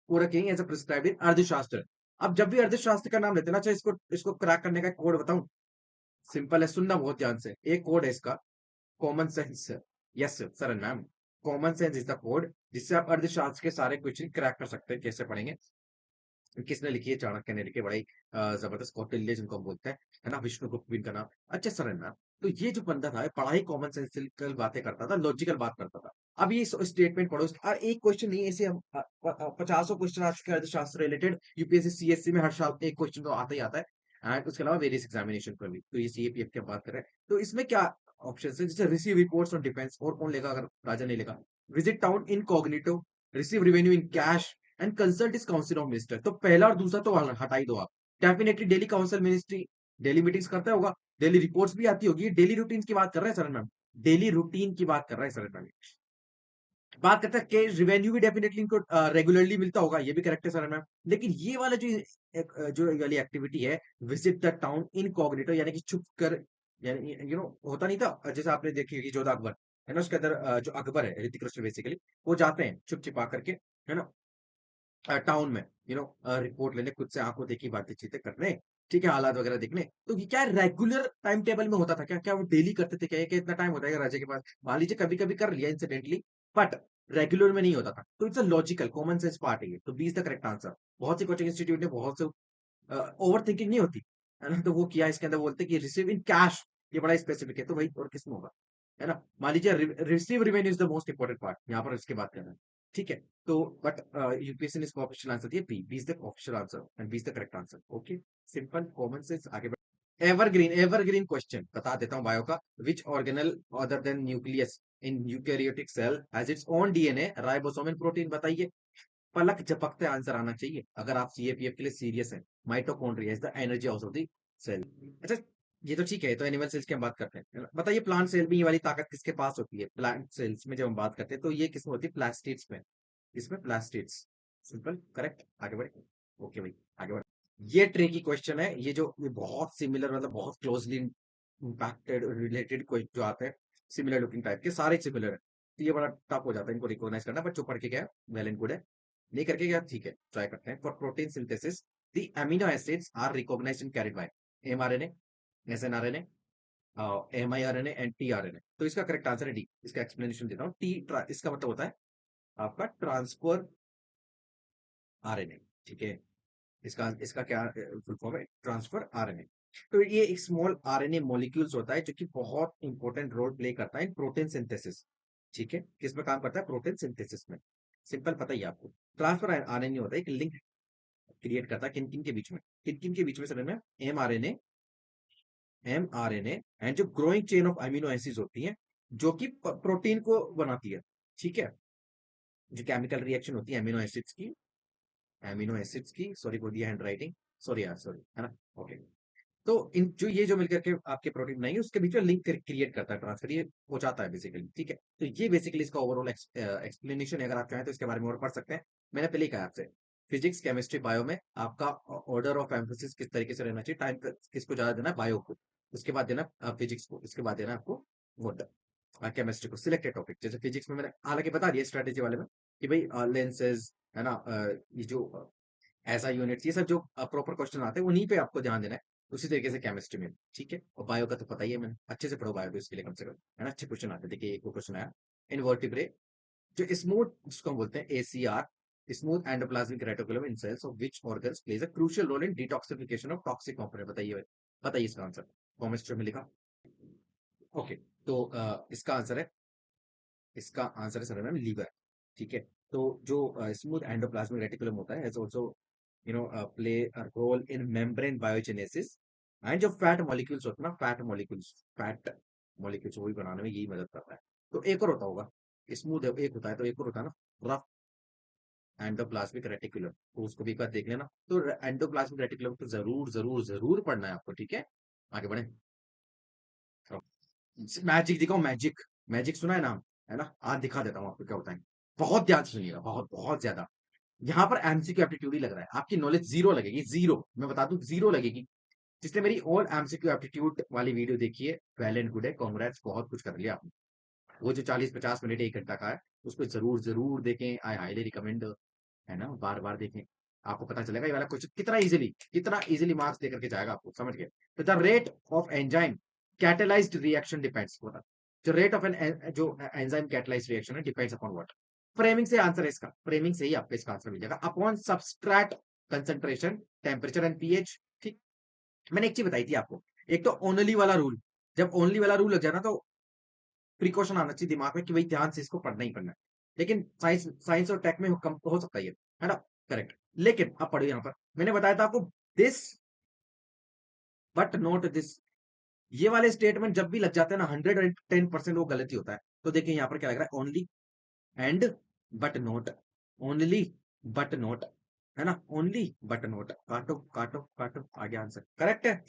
for a king as a prescribed in Arthashastra. अब जब भी अर्थशास्त्र का नाम लेते हैं ना, अच्छा इसको क्रैक करने का कोड बताऊं, सिंपल है, सुनना बहुत ध्यान से। एक कोड है इसका, common sense. Yes sir ma'am, common sense is the code जिससे आप अर्थशास्त्र के सारे क्वेश्चन क्रैक कर सकते हैं। कैसे पढ़ेंगे? किसने लिखी है? चाणक्य ने लिखी है, बड़ी जबरदस्त, कौटिल्य जिनको हम बोलते हैं, है ना, विष्णुगुप्त भी इनका नाम। अच्छा सर है ना, तो ये जो बंदा था, बड़ा ही कॉमन सेंसिकल बातें करता था, लॉजिकल बात करता था। अब ये स्टेटमेंट पढ़ो, और एक क्वेश्चन नहीं, ऐसे हम पचासों क्वेश्चन आ चुके हैं अर्थशास्त्र रिलेटेड, यूपीएससी सीएससी में हर साल एक क्वेश्चन तो आता ही आता है। एंड उसके अलावा वेरियस एग्जामिनेशन पर भी, तो ये सीएपीएफ की बात कर रहे हैं, तो इसमें क्या ऑप्शन है? जैसे रिसीव रिपोर्ट्स ऑन डिफेंस, और कौन लेगा अगर राजा नहीं लेगा? Visit town in Cognito, receive revenue in cash, and consult इस काउंसिल ऑफ मिनिस्टर। तो पहला और दूसरा तो हटा ही दो आप। Definitely daily council ministry daily meetings करता होगा, डेली रिपोर्ट्स भी आती होगी, डेली रूटीन की बात कर रहे हैं सर मैम, डेली रूटीन की बात कर रहे हैं सर मैम। बात करते हैं कि रेवेन्यू भी डेफिनेटली इनको रेगुलरली मिलता होगा, ये भी करेक्ट है सर मैम। लेकिन ये वाला जो वाली एक्टिविटी है, विजिट द टाउन इनकॉग्निटो, यानी कि छुप कर, यानी होता नहीं था, जैसे आपने देखी होगी जोधा अकबर, है ना, उसके अंदर जो अकबर है, ऋतिक रोशन बेसिकली, वो जाते हैं छुप छिपा करके, है ना, टाउन में, रिपोर्ट लेने, खुद से आंखों देखी बातें चीतें करने, ठीक है, हालात वगैरह देखने। तो ये क्या रेगुलर टाइम टेबल में होता था क्या? क्या वो डेली करते थे क्या? ये क्या इतना टाइम होता है क्या राजा के पास? मान लीजिए कभी कभी कर लिया इंसिडेंटली, बट रेगुलर में नहीं होता था। तो it's a logical common sense part है ये, तो B is the correct answer. बहुत सी कोचिंग इंस्टीट्यूट ने बहुत से ओवर थिंकिंग नहीं होती, है ना, तो वो किया, इसके अंदर बोलते कि रिसीव इन कैश, ये बड़ा स्पेसिफिक है, तो भाई और किसमें होगा, है ना। मान लीजिए receive revenue is the most important part, यहाँ पर इसकी बात कर रहे हैं। ठीक है, तो बट यूपीएससी ने इसको ऑफिशियल आंसर दिया B, B is the official answer and B is the correct answer. Okay, simple common sense, आगे बढ़। एवरग्रीन, एवरग्रीन क्वेश्चन बता देता हूँ बायो का। Which organelle other than nucleus in eukaryotic cell has its own DNA, ribosome and protein, बताइए। पलक झपकते answer आना चाहिए अगर आप सीएपीएफ के लिए सीरियस हैं। Mitochondria is the energy house of the cell. अच्छा, ये तो ठीक है, तो एनिमल सेल्स की हम बात करते हैं, है ना? बताइए प्लांट सेल में ये वाली ताकत किसके पास होती है? प्लांट सेल्स में जब हम बात करते हैं तो ये किसमें होती है? प्लास्टिड्स में। इसमें प्लास्टिड्स। सिंपल, करेक्ट, आगे बढ़े। ओके भाई, आगे बढ़े। ये ट्रिकी क्वेश्चन है, ये बहुत सिमिलर, मतलब बहुत क्लोजली इम्पैक्टेड रिलेटेड जो आते हैं, सिमिलर लुकिंग टाइप के, सारे सिमिलर है, तो ये बड़ा टफ हो जाता है इनको रिकॉग्नाइज करना, बट जो पढ़ के गया वेल एंड गुड है, नहीं करके गया ठीक है, ट्राई करते हैं। For protein synthesis the amino acids are recognized and carried by mRNA, snRNA, miRNA and tRNA. तो इसका करेक्ट आंसर है डी। इसका एक्सप्लेनेशन देता हूँ। इसका मतलब होता है आपका ट्रांसफर आरएनए, ठीक है। इसका इसका क्या फुल फॉर्म है? Transfer RNA. तो ये एक स्मॉल आरएनए मॉलिक्यूल्स होता है जो कि बहुत इंपॉर्टेंट रोल प्ले करता है इन प्रोटीन सिंथेसिस, ठीक है। किसमें काम करता है? प्रोटीन सिंथेसिस में। सिंपल पता ही है आपको। ट्रांसफर आरएनए होता है, एक लिंक क्रिएट करता है किन किन के बीच में, किन किन के बीच में समझ में? एमआरएनए, एमआरएनए एंड जो growing chain of amino acids होती हैं जो कि प्रोटीन को बनाती है, ठीक है। जो केमिकल रिएक्शन होती है एमिनो एसिड्स की, sorry for the hand writing, sorry यार, सॉरी, है ना? ओके। तो इन जो ये जो मिलकर के आपके प्रोटीन बनाएंगे उसके बीच में लिंक क्रिएट करता है, ट्रांसफर ये हो जाता है बेसिकली, ठीक है। तो ये बेसिकली इसका ओवरऑल एक्सप्लेनेशन है। अगर आप चाहें तो इसके बारे में और पढ़ सकते हैं। मैंने पहले ही कहा आपसे, फिजिक्स केमिस्ट्री बायो में आपका ऑर्डर ऑफ एम्फोसिस किस तरीके से रहना चाहिए, टाइम किसको ज्यादा देना है? बायो को, उसके बाद देना फिजिक्स को, इसके बाद देना आपको वो केमिस्ट्री को, सिलेक्टेड टॉपिक। जैसे फिजिक्स में मैंने हालांकि बता दिया स्ट्रेटेजी वाले में कि भाई लेंसेज, है ना, ये जो ऐसा यूनिट्स, ये सब जो प्रॉपर क्वेश्चन आते हैं उन्हीं पे आपको ध्यान देना है। उसी तरीके से केमिस्ट्री में, ठीक है। और बायो का तो पता ही है, मैंने अच्छे से पढ़ो बायो, तो इसके लिए कम से कम, है ना, अच्छे क्वेश्चन आते हैं। देखिए एक क्वेश्चन आया, इनवर्टिब्रे जो स्मूथ, जिसको हम बोलते हैं SER, smooth endoplasmic reticulum in cells of which organs plays a crucial role in detoxification of toxic component. बताइए, बताइए इसका आंसर। केमिस्ट्री में लिखा। ओके। तो इसका आंसर है सर मैम लीवर, ठीक है। तो जो स्मूथ एंडोप्लाज्मिक रेटिकुलम होता है, has also play a role in membrane biogenesis, and जो फैट मॉलिक्यूल्स वही बनाने में यही मदद करता है। तो एक और होता होगा, स्मूथ एक होता है, तो एक और होता है ना, रफ एंडोप्लाज्मिक रेटिकुलम, तो उसको भी एक बार देख लेना। तो एंडोप्लाज्मिक रेटिकुलम तो जरूर जरूर जरूर पढ़ना है आपको, ठीक है। आगे बढ़े। मैजिक दिखाओ, मैजिक। मैजिक सुना है नाम, है ना? आज दिखा देता हूँ आपको क्या होता है। बहुत ध्यान से सुनिएगा, बहुत बहुत ज्यादा। यहाँ पर एमसीक्यू एप्टीट्यूड ही लग रहा है, आपकी नॉलेज जीरो लगेगी, जीरो, मैं बता दूं जीरो लगेगी। जिसने मेरी ऑल एमसीक्यू एप्टीट्यूड वाली वीडियो देखी है, वेल एंड गुड है, कांग्रेट्स, बहुत कुछ कर लिया आपने। वो जो 40-50 मिनट 1 घंटा का है, उसको जरूर जरूर देखें, आई हाईली रिकमेंड, है ना, बार बार देखें। आपको पता चलेगा ये वाला क्वेश्चन कितना इजीली मार्क्स देकर के जाएगा आपको, समझ गए? तो the rate of enzyme catalysed reaction depends, होता जो रेट ऑफ एन जो एंजाइम कैटेलाइज्ड रिएक्शन है, डिपेंड्स अपॉन व्हाट? फ्रेमिंग से आंसर है इसका, फ्रेमिंग से ही आपको इसका आंसर मिल जाएगा। Upon substrate concentration, temperature and pH, ठीक। मैंने एक चीज बताई थी आपको, एक तो ओनली वाला रूल, जब ओनली वाला रूल लग जाए ना, तो प्रिकॉशन आना चाहिए दिमाग में कि भाई ध्यान से इसको पढ़ना ही पढ़ना है। लेकिन साइंस साइंस और टेक में कम हो सकता है ये, है ना? करेक्ट। लेकिन अब पढ़ो यहाँ पर, मैंने बताया था आपको, दिस बट नॉट दिस, ये वाले स्टेटमेंट जब भी लग जाते हैं ना, 110% वो गलती होता है। तो देखिए यहाँ पर क्या लग रहा है, only and but not, only but not, है ना, ओनली बट नॉट, काटो काटो काटो, आगे आंसर करेक्ट है।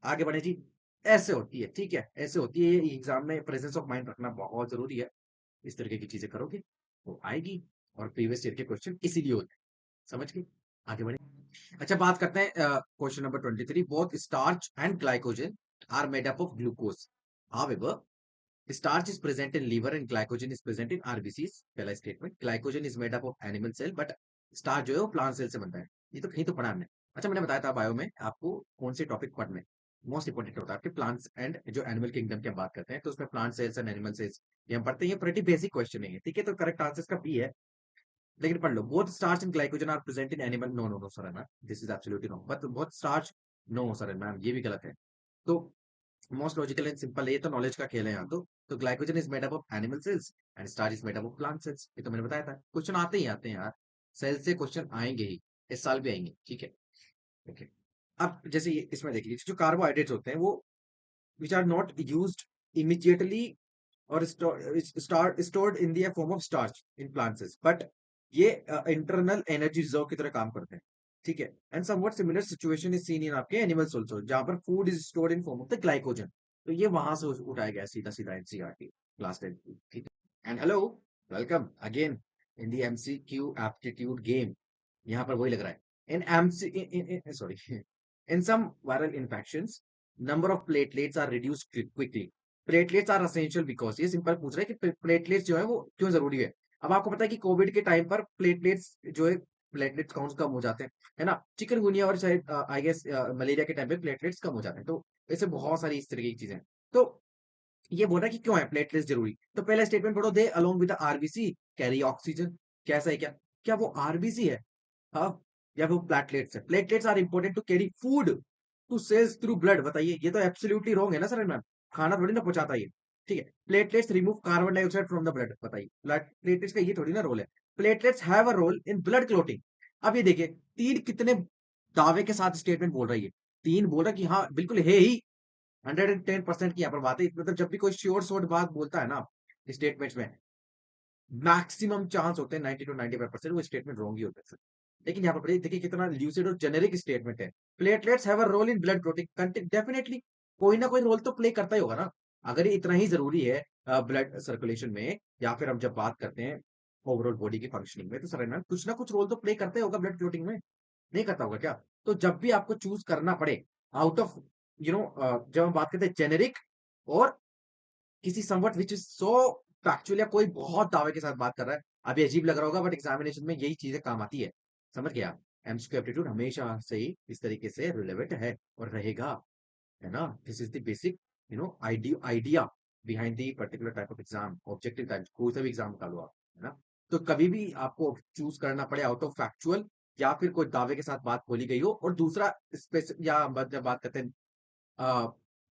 आगे बढ़े जी। ऐसे होती है, ठीक है, ऐसे होती है। एग्जाम में प्रेजेंस ऑफ माइंड रखना बहुत जरूरी है। इस तरीके की चीजें करोगे तो आएगी। और प्रीवियस ईयर के क्वेश्चन इसीलिए होते हैं, समझ गए? आगे बढ़े। अच्छा, बात करते हैं question number 23। Both starch and glycogen are made up of glucose, however starch is present in liver and glycogen is present in RBCs। पहला statement, glycogen is made up of animal cell but starch जो है वो plant cell से बनता है। ये तो कहीं तो पढ़ा हमने। अच्छा, मैंने बताया था बायो में आपको कौन से टॉपिक पढ़ने मोस्ट इंपोर्टेंट होता है आपके, प्लांट्स एंड जो एनिमल किंगडम की हम बात करते हैं, तो उसमें plant cells and animal cells ये हम पढ़ते हैं। ये प्रेटी बेसिक क्वेश्चन है, ठीक है। तो करेक्ट आंसर इसका बी है। लेकिन पढ़ लो, both starch and glycogen are present in animal, no no no sir ma'am, this is absolutely wrong. But both starch, no sir ma'am, ये भी गलत है। तो मोस्ट लॉजिकल एंड सिंपल, ये तो नॉलेज का खेल है यहाँ तो glycogen is made up of animal cells and starch is made up of plant cells. ये तो मैंने बताया था, क्वेश्चन आते ही आते हैं यार, सेल से क्वेश्चन आएंगे ही, इस साल भी आएंगे, ठीक है। ओके। अब जैसे इसमें देखिए, जो कार्बोहाइड्रेट्स होते हैं वो which are not used immediately और stored in the form of starch in plant cells, but ये इंटरनल एनर्जी रिजर्व की तरह काम करते हैं। ठीक है। And something similar situation is seen in आपके एनिमल्स आल्सो, जहां पर food is stored in form of the glycogen. तो ये वहां से उठाया गया सीधा सीधा एनसीईआरटी क्लास 10। ठीक है। And hello, welcome again in the MCQ aptitude game. यहाँ पर वही लग रहा है। In MC in sorry in some viral infections number of platelets are reduce quickly. Platelets are essential because, ये सिंपल पूछ रहा है कि प्लेटलेट्स जो है वो क्यों जरूरी है। अब आपको पता है कि कोविड के टाइम पर प्लेटलेट्स जो है, प्लेटलेट्स काउंट कम हो जाते हैं, है ना। चिकनगुनिया और शायद आई गेस मलेरिया के टाइम पे प्लेटलेट्स कम हो जाते हैं। तो ऐसे बहुत सारी इस तरह की चीजें हैं। तो ये बोल रहा है कि क्यों है प्लेटलेट्स जरूरी। तो पहला स्टेटमेंट पढ़ो, they along with RBC carry oxygen. कैसा है क्या? क्या वो आरबीसी है? हाँ, या वो प्लेटलेट्स है? Platelets are important to carry food to cells through blood. बताइए, ये तो एब्सोल्युटली रॉन्ग है ना सर मैम। खाना थोड़ी ना पहुंचाता ये। ठीक है। Platelets remove carbon dioxide from the blood. बताइए, प्लेटलेट्स का ये थोड़ी ना रोल है। Platelets have a role in blood clotting. अब ये देखिए, तीन कितने दावे के साथ स्टेटमेंट बोल रही है। तीन बोल रहा है कि हाँ बिल्कुल है ही, 110% की यहाँ पर बात है। मतलब जब भी कोई श्योर शॉर्ट बात बोलता है ना स्टेटमेंट्स में, मैक्सिमम चांस होते हैं 90 to 95% वो स्टेटमेंट रॉन्ग ही होते हैं। लेकिन यहाँ पर देखिए कितना ल्यूसिड और जेनेरिक स्टेटमेंट है। Platelets have a role in blood protein. Definitely कोई ना कोई रोल तो प्ले करता ही होगा ना। अगर ये इतना ही जरूरी है ब्लड सर्कुलेशन में, या फिर हम जब बात करते हैं ओवरऑल बॉडी की फंक्शनिंग में, तो सर ना कुछ ना कुछ रोल तो प्ले करता ही होगा ब्लड क्लोटिंग में। नहीं करता होगा क्या? तो जब भी आपको चूज करना पड़े आउट ऑफ जब हम बात करते हैं जेनेरिक और किसी somewhat which is so factual, या कोई बहुत दावे के साथ बात कर रहा है, अभी अजीब लग रहा होगा बट एग्जामिनेशन में यही चीजें काम आती है। समझ गया? एमसीक्यू एप्टीट्यूड हमेशा से ही इस तरीके से रिलेवेंट है और रहेगा, है ना। This is the basic idea behind the particular type of exam, objective type कोई सा भी एग्जाम निकालो आप, है ना। तो कभी भी आपको चूज करना पड़े आउट ऑफ फैक्चुअल या फिर कोई दावे के साथ बात बोली गई हो, और दूसरा स्पेसिफिक, या जब बात करते हैं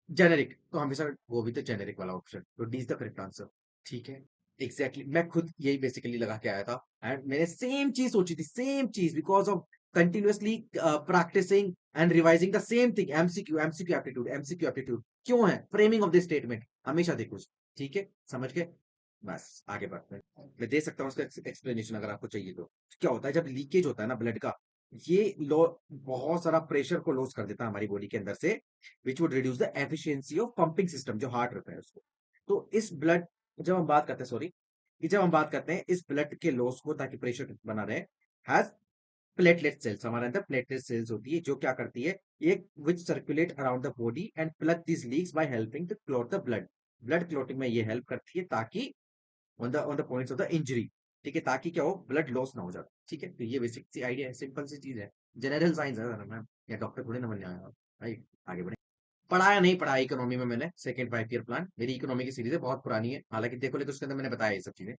जेनेरिक, तो हमेशा वो भी तो जेनेरिक वाला ऑप्शन, तो D is the correct answer. ठीक है। एग्जैक्टली मैं खुद यही बेसिकली लगा के आया था, एंड मैंने सेम चीज सोची थी, सेम चीज, because of continuously practising and revising the same thing. MCQ MCQ aptitude MCQ aptitude क्यों है? फ्रेमिंग ऑफ द स्टेटमेंट हमेशा देखो। ठीक है, समझ गए। बस आगे बढ़ते हैं, मैं दे सकता हूँ उसका एक्सप्लेनेशन अगर आपको चाहिए तो। क्या होता है जब लीकेज होता है ना ब्लड का, ये लो बहुत सारा प्रेशर को लॉस कर देता है हमारी बॉडी के अंदर से, which would reduce the efficiency of pumping system, जो हार्ट रहता है उसको। तो इस ब्लड, जब हम बात करते हैं सॉरी, कि जब हम बात करते हैं इस ब्लड के लॉस को ताकि प्रेशर बना रहे, हैज प्लेटलेट सेल्स, हमारे अंदर प्लेटलेट सेल्स होती है जो क्या करती है, ये which circulate around the body and plug this leaks by helping to clot the blood. Blood clotting में ये हेल्प करती है ताकि on the points of the injury, ठीक है, ताकि क्या हो, ब्लड लॉस ना हो जाए। ठीक है। तो ये बेसिक सी आइडिया है, सिंपल सी चीज है, जनरल साइंस है मैम, या डॉक्टर थोड़ी ना बनने आया हो। भाई आगे बढ़े। पढ़ाया नहीं पढ़ाया इकोनॉमी में मैंने, सेकंड 5 ईयर प्लान मेरी इकोनॉमी की सीरीज है, बहुत पुरानी है हालांकि देखो, लेकिन उसके अंदर मैंने बताया ये सब चीजें,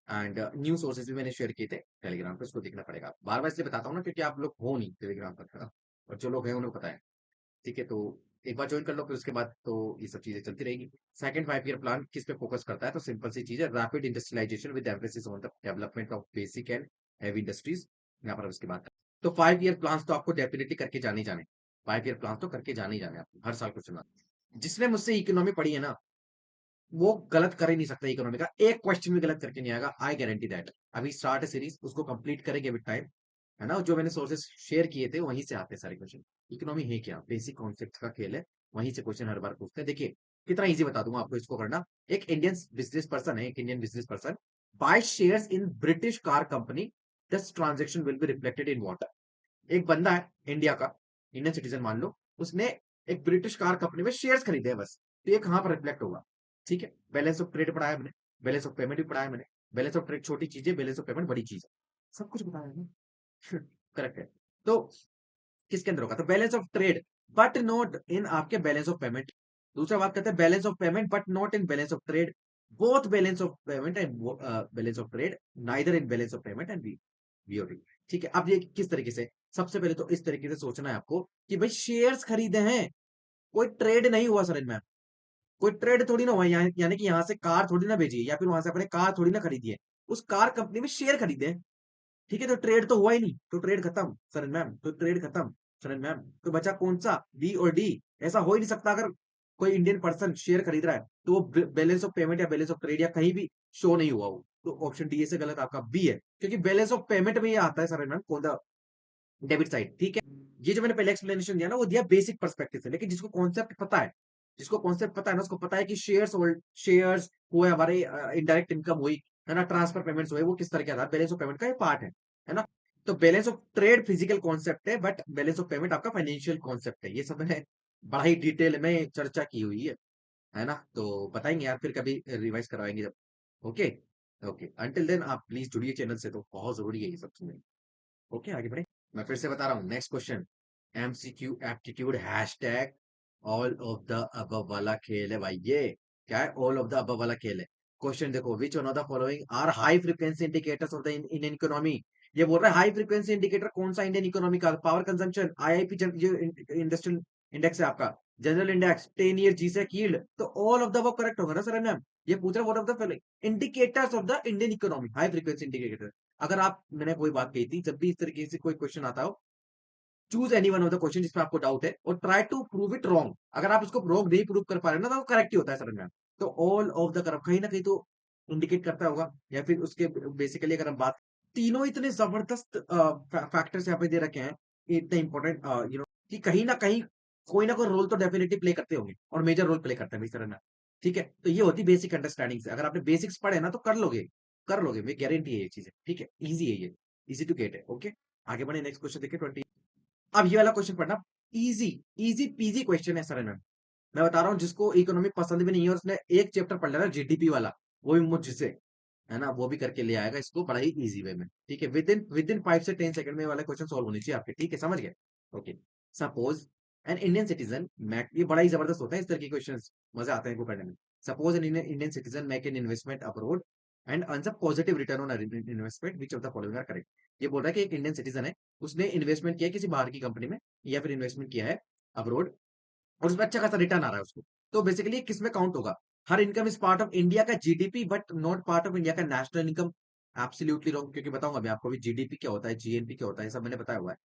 एंड न्यू सोर्सेज भी मैंने शेयर किए थे टेलीग्राम पे, उसको देखना पड़ेगा। बार बार इसलिए बताता हूँ ना क्योंकि आप लोग हो नहीं टेलीग्राम पर, और जो लोग हैं उन्हें पता है। ठीक है। तो एक बार ज्वाइन कर लो, फिर उसके बाद तो ये सब चीजें चलती रहेगी। सेकंड 5 ईयर प्लान किस पे फोकस करता है? तो सिंपल सी चीज है, rapid industrialisation with emphasis on the development of basic and heavy industries. यहाँ पर उसकी बात करें तो 5 ईयर प्लान तो आपको डेफिनेटली करके जाने ही जाने। 5 ईयर प्लान तो करके जाने ही जाने आपको, हर साल कुछ ना। जिसने मुझसे इकोनॉमी पढ़ी है ना, वो गलत कर ही नहीं सकता इकोनॉमी का, एक क्वेश्चन भी गलत करके नहीं आएगा, आई गारंटी दैट। अभी स्टार्ट है सीरीज, उसको कंप्लीट करेंगे विद टाइम, है ना। जो मैंने सोर्सेस शेयर किए थे वहीं से आते हैं सारे क्वेश्चन। इकोनॉमी है क्या? बेसिक कॉन्सेप्ट का खेल है, वहीं से क्वेश्चन हर बार पूछते हैं। देखिए कितना इजी बता दूंगा आपको इसको करना। एक इंडियन बिजनेस पर्सन है, एक Indian business person by shares in British car company, this transaction will be reflected in what? एक बंदा है इंडिया का, इंडियन सिटीजन मान लो, उसने एक ब्रिटिश कार कंपनी में शेयर्स खरीदे हैं बस, तो ये कहां पर रिफ्लेक्ट होगा? ठीक है। बैलेंस ऑफ ट्रेड पढ़ाया मैंने, बैलेंस ऑफ पेमेंट भी पढ़ाया मैंने। बैलेंस ऑफ ट्रेड छोटी चीज है, बैलेंस ऑफ पेमेंट बड़ी चीज है, सब कुछ बताया मैंने। करेक्ट है। तो किसके अंदर होगा? तो balance of trade but not in आपके बैलेंस ऑफ पेमेंट। दूसरा बात करते हैं balance of payment but not in balance of trade, both balance of payment and balance of trade, neither in balance of payment and BOT. ठीक है। अब ये किस तरीके से? सबसे पहले तो इस तरीके से सोचना है आपको कि भाई शेयर्स खरीदे हैं, कोई ट्रेड नहीं हुआ सर इनमें, कोई ट्रेड थोड़ी ना हुआ यानी कि यहाँ से कार थोड़ी ना भेजी है, या फिर वहां से अपने कार थोड़ी ना खरीदी है, उस कार कंपनी में शेयर खरीदे हैं। ठीक है। तो ट्रेड तो हुआ ही नहीं, तो ट्रेड खत्म सर मैम, तो ट्रेड खत्म सर मैम, तो बचा कौन सा? बी और डी। ऐसा हो ही नहीं सकता, अगर कोई इंडियन पर्सन शेयर खरीद रहा है तो वो बैलेंस ऑफ पेमेंट या बैलेंस ऑफ ट्रेड या कहीं भी शो नहीं हुआ वो, तो ऑप्शन डी से गलत आपका बी है, क्योंकि बैलेंस ऑफ पेमेंट में ये आता है सर मैम, कौन सा डेबिट साइड, ठीक है। ये जो मैंने पहले एक्सप्लेनेशन दिया ना, वो दिया बेसिक पर्सपेक्टिव से, लेकिन जिसको कॉन्सेप्ट पता है, जिसको कॉन्सेप्ट पता है ना, उसको पता है कि शेयर्स होल्ड, शेयर्स हुए हमारे, इनडायरेक्ट इनकम हुई, है ना, ट्रांसफर पेमेंट्स हुए, वो किस तरह के आधार, बैलेंस ऑफ पेमेंट का ये पार्ट है ना। तो balance of trade physical concept है, बट बैलेंस ऑफ पेमेंट आपका फाइनेंशियल कॉन्सेप्ट है। ये सब मैंने बड़ा ही डिटेल में चर्चा की हुई है ना। तो बताएंगे यार, फिर कभी रिवाइज करवाएंगे जब। ओके। ओके, अंटिल देन आप प्लीज जुड़िए चैनल से, तो बहुत जरूरी है ये सब चीजें। ओके, आगे बढ़े। मैं फिर से बता रहा हूँ, next question, MCQ aptitude hashtag all of the above वाला खेल है भाई। ये क्या है? ऑल ऑफ द अबव वाला खेल है। क्वेश्चन देखो, which one of the following are high frequency indicators of the Indian economy. ये बोल रहा है हाई फ्रीक्वेंसी इंडिकेटर कौन सा इंडियन इकोनॉमी का? पावर कंजम्पशन, आईआईपी, जो इंडस्ट्रियल इंडेक्स है आपका, general index, 10 year G Sec yield, तो ऑल ऑफ द वो करेक्ट होगा ना सर मैम। ये पूछ रहे what of the following indicators of the Indian economy, high frequency indicator. अगर आप, मैंने कोई बात कही थी, जब भी इस तरीके से कोई क्वेश्चन आता हो, choose any one of the question जिसमें आपको डाउट है, और try to prove it wrong. अगर आप उसको रॉन्ग नहीं प्रूव कर पा रहे ना, तो वो करेक्ट ही होता है समझ में। तो ऑल ऑफ द करप कहीं ना कहीं तो इंडिकेट करता होगा, या फिर उसके बेसिकली अगर हम बात, तीनों इतने जबरदस्त फैक्टर्स यहाँ पे दे रखे हैं, इतने इंपॉर्टेंट, कि कहीं ना कहीं कोई ना कोई रोल तो डेफिनेटली प्ले करते होंगे, और मेजर रोल प्ले करते हैं भाई सर। ठीक है, तो ये होती बेसिक अंडरस्टैंडिंग से, अगर आपने बेसिक्स पढ़े ना तो कर लोगे, कर लोगे, मैं गारंटी है ये चीजें। ठीक है, इजी है ये, इजी टू गेट है। ओके, आगे बढ़े, नेक्स्ट क्वेश्चन देखिए 20। अब ये वाला क्वेश्चन पढ़ना, इजी, इजी पीजी क्वेश्चन है सर। मैं बता रहा हूँ, जिसको इकोनॉमी पसंद भी नहीं है और उसने एक चैप्टर पढ़ लेना जीडीपी वाला, वो भी मुझसे, है ना, वो भी करके ले आएगा इसको बड़ा ही इजी वे में। ठीक है, विद इन 5 से 10 सेकंड में ये वाला क्वेश्चन सॉल्व होनी चाहिए आपके। ठीक है, समझ गए। Okay, suppose an Indian citizen make, ये बड़ा ही जबरदस्त होता है इस तरह के क्वेश्चन, मजा आते हैं इनको पढ़ने में। Suppose an Indian citizen make an investment abroad and earns a positive return on investment, which of the following are correct. ये बोल रहा है कि एक इंडियन सिटीजन है, उसने इन्वेस्टमेंट किया है किसी बाहर की कंपनी में, या फिर इन्वेस्टमेंट किया है अब्रोड, और उसमें अच्छा खासा रिटर्न आ रहा है उसको। तो बेसिकली किस में काउंट होगा? हर income is part of India का GDP, but not part of India का नेशनल इनकम। एब्सोल्युटली रॉन्ग, क्योंकि बताऊंगा मैं आपको भी जीडीपी क्या होता है, जीएनपी क्या होता है, ये सब मैंने बताया हुआ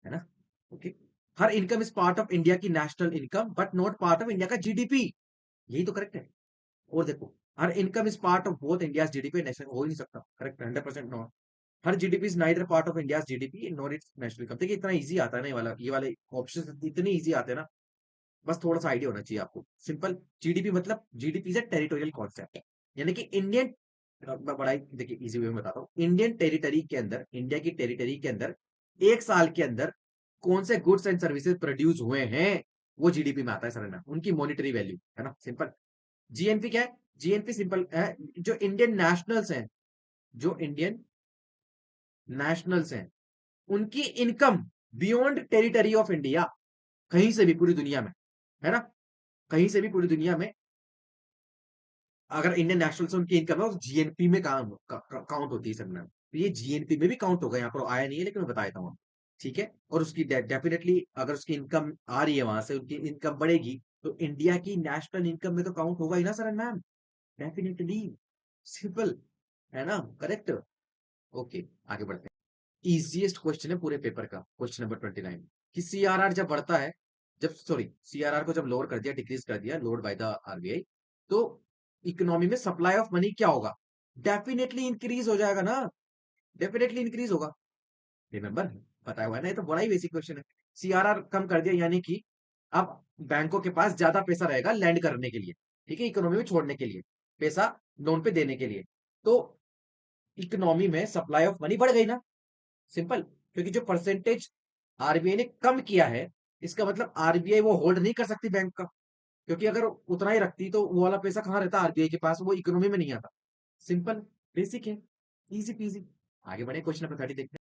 है ना। ओके, हर income is part of India की national income, but not part of India का जीडीपी। यही तो करेक्ट है। और देखो, हर income is part of both India GDP, national हो ही नहीं सकता, करेक्ट 100% नो। हर GDP is neither part of India GDP not it's national income. देखिए इतना इजी आता है ना, ये वाले ऑप्शन इतने इजी आते हैं ना, बस थोड़ा सा आइडिया होना चाहिए आपको। सिंपल, जीडीपी मतलब, GDP is a territorial concept, यानी कि इंडियन, बड़ा देखिए इजी वे में बताता हूँ, इंडियन टेरिटरी के अंदर, इंडिया की टेरिटरी के अंदर एक साल के अंदर कौन से गुड्स एंड सर्विसेज प्रोड्यूस हुए हैं, वो जीडीपी में आता है सर ना, उनकी मॉनिटरी वैल्यू, है ना, सिंपल। जीएनपी क्या है? जीएनपी सिंपल है, जो इंडियन नेशनल्स हैं, जो इंडियन नेशनल्स हैं, उनकी income beyond territory of India, कहीं से भी पूरी दुनिया में, है ना, कहीं से भी पूरी दुनिया में, अगर इंडियन नेशनल से उनकी इनकम है, वो जीएनपी में काउंट होती है सर। तो ये जीएनपी में भी काउंट होगा, यहाँ पर आया नहीं है लेकिन मैं बता देता हूँ। ठीक है, और उसकी डेफिनेटली अगर उसकी इनकम आ रही है वहां से, उनकी इनकम बढ़ेगी, तो इंडिया की नेशनल इनकम में तो काउंट होगा ही ना सर मैम, डेफिनेटली, सिंपल, है ना, करेक्ट। ओके, आगे बढ़ते हैं। इजीएस्ट क्वेश्चन है पूरे पेपर का, क्वेश्चन नंबर 29, कि सीआरआर जब बढ़ता है, जब सॉरी सीआरआर को जब लोअर कर दिया, डिक्रीज कर दिया, लोड बाय द आरबीआई, तो इकोनॉमी में सप्लाई ऑफ मनी क्या होगा? डेफिनेटली इंक्रीज हो जाएगा ना, डेफिनेटली इंक्रीज होगा। रिमेंबर, बताया हुआ है ना, ये तो बड़ा ही बेसिक क्वेश्चन है। सीआरआर कम कर दिया, यानी कि अब बैंकों के पास ज्यादा पैसा रहेगा लैंड करने के लिए, ठीक है, इकोनॉमी में छोड़ने के लिए, पैसा लोन पे देने के लिए। तो इकोनॉमी में सप्लाई ऑफ मनी बढ़ गई ना, सिंपल, क्योंकि जो परसेंटेज आरबीआई ने कम किया है, इसका मतलब आरबीआई वो होल्ड नहीं कर सकती बैंक का, क्योंकि अगर उतना ही रखती तो वो वाला पैसा कहाँ रहता आरबीआई के पास, वो इकोनॉमी में नहीं आता। सिंपल, बेसिक है, इजी पीजी। आगे बढ़े, क्वेश्चन नंबर 30 देखते हैं।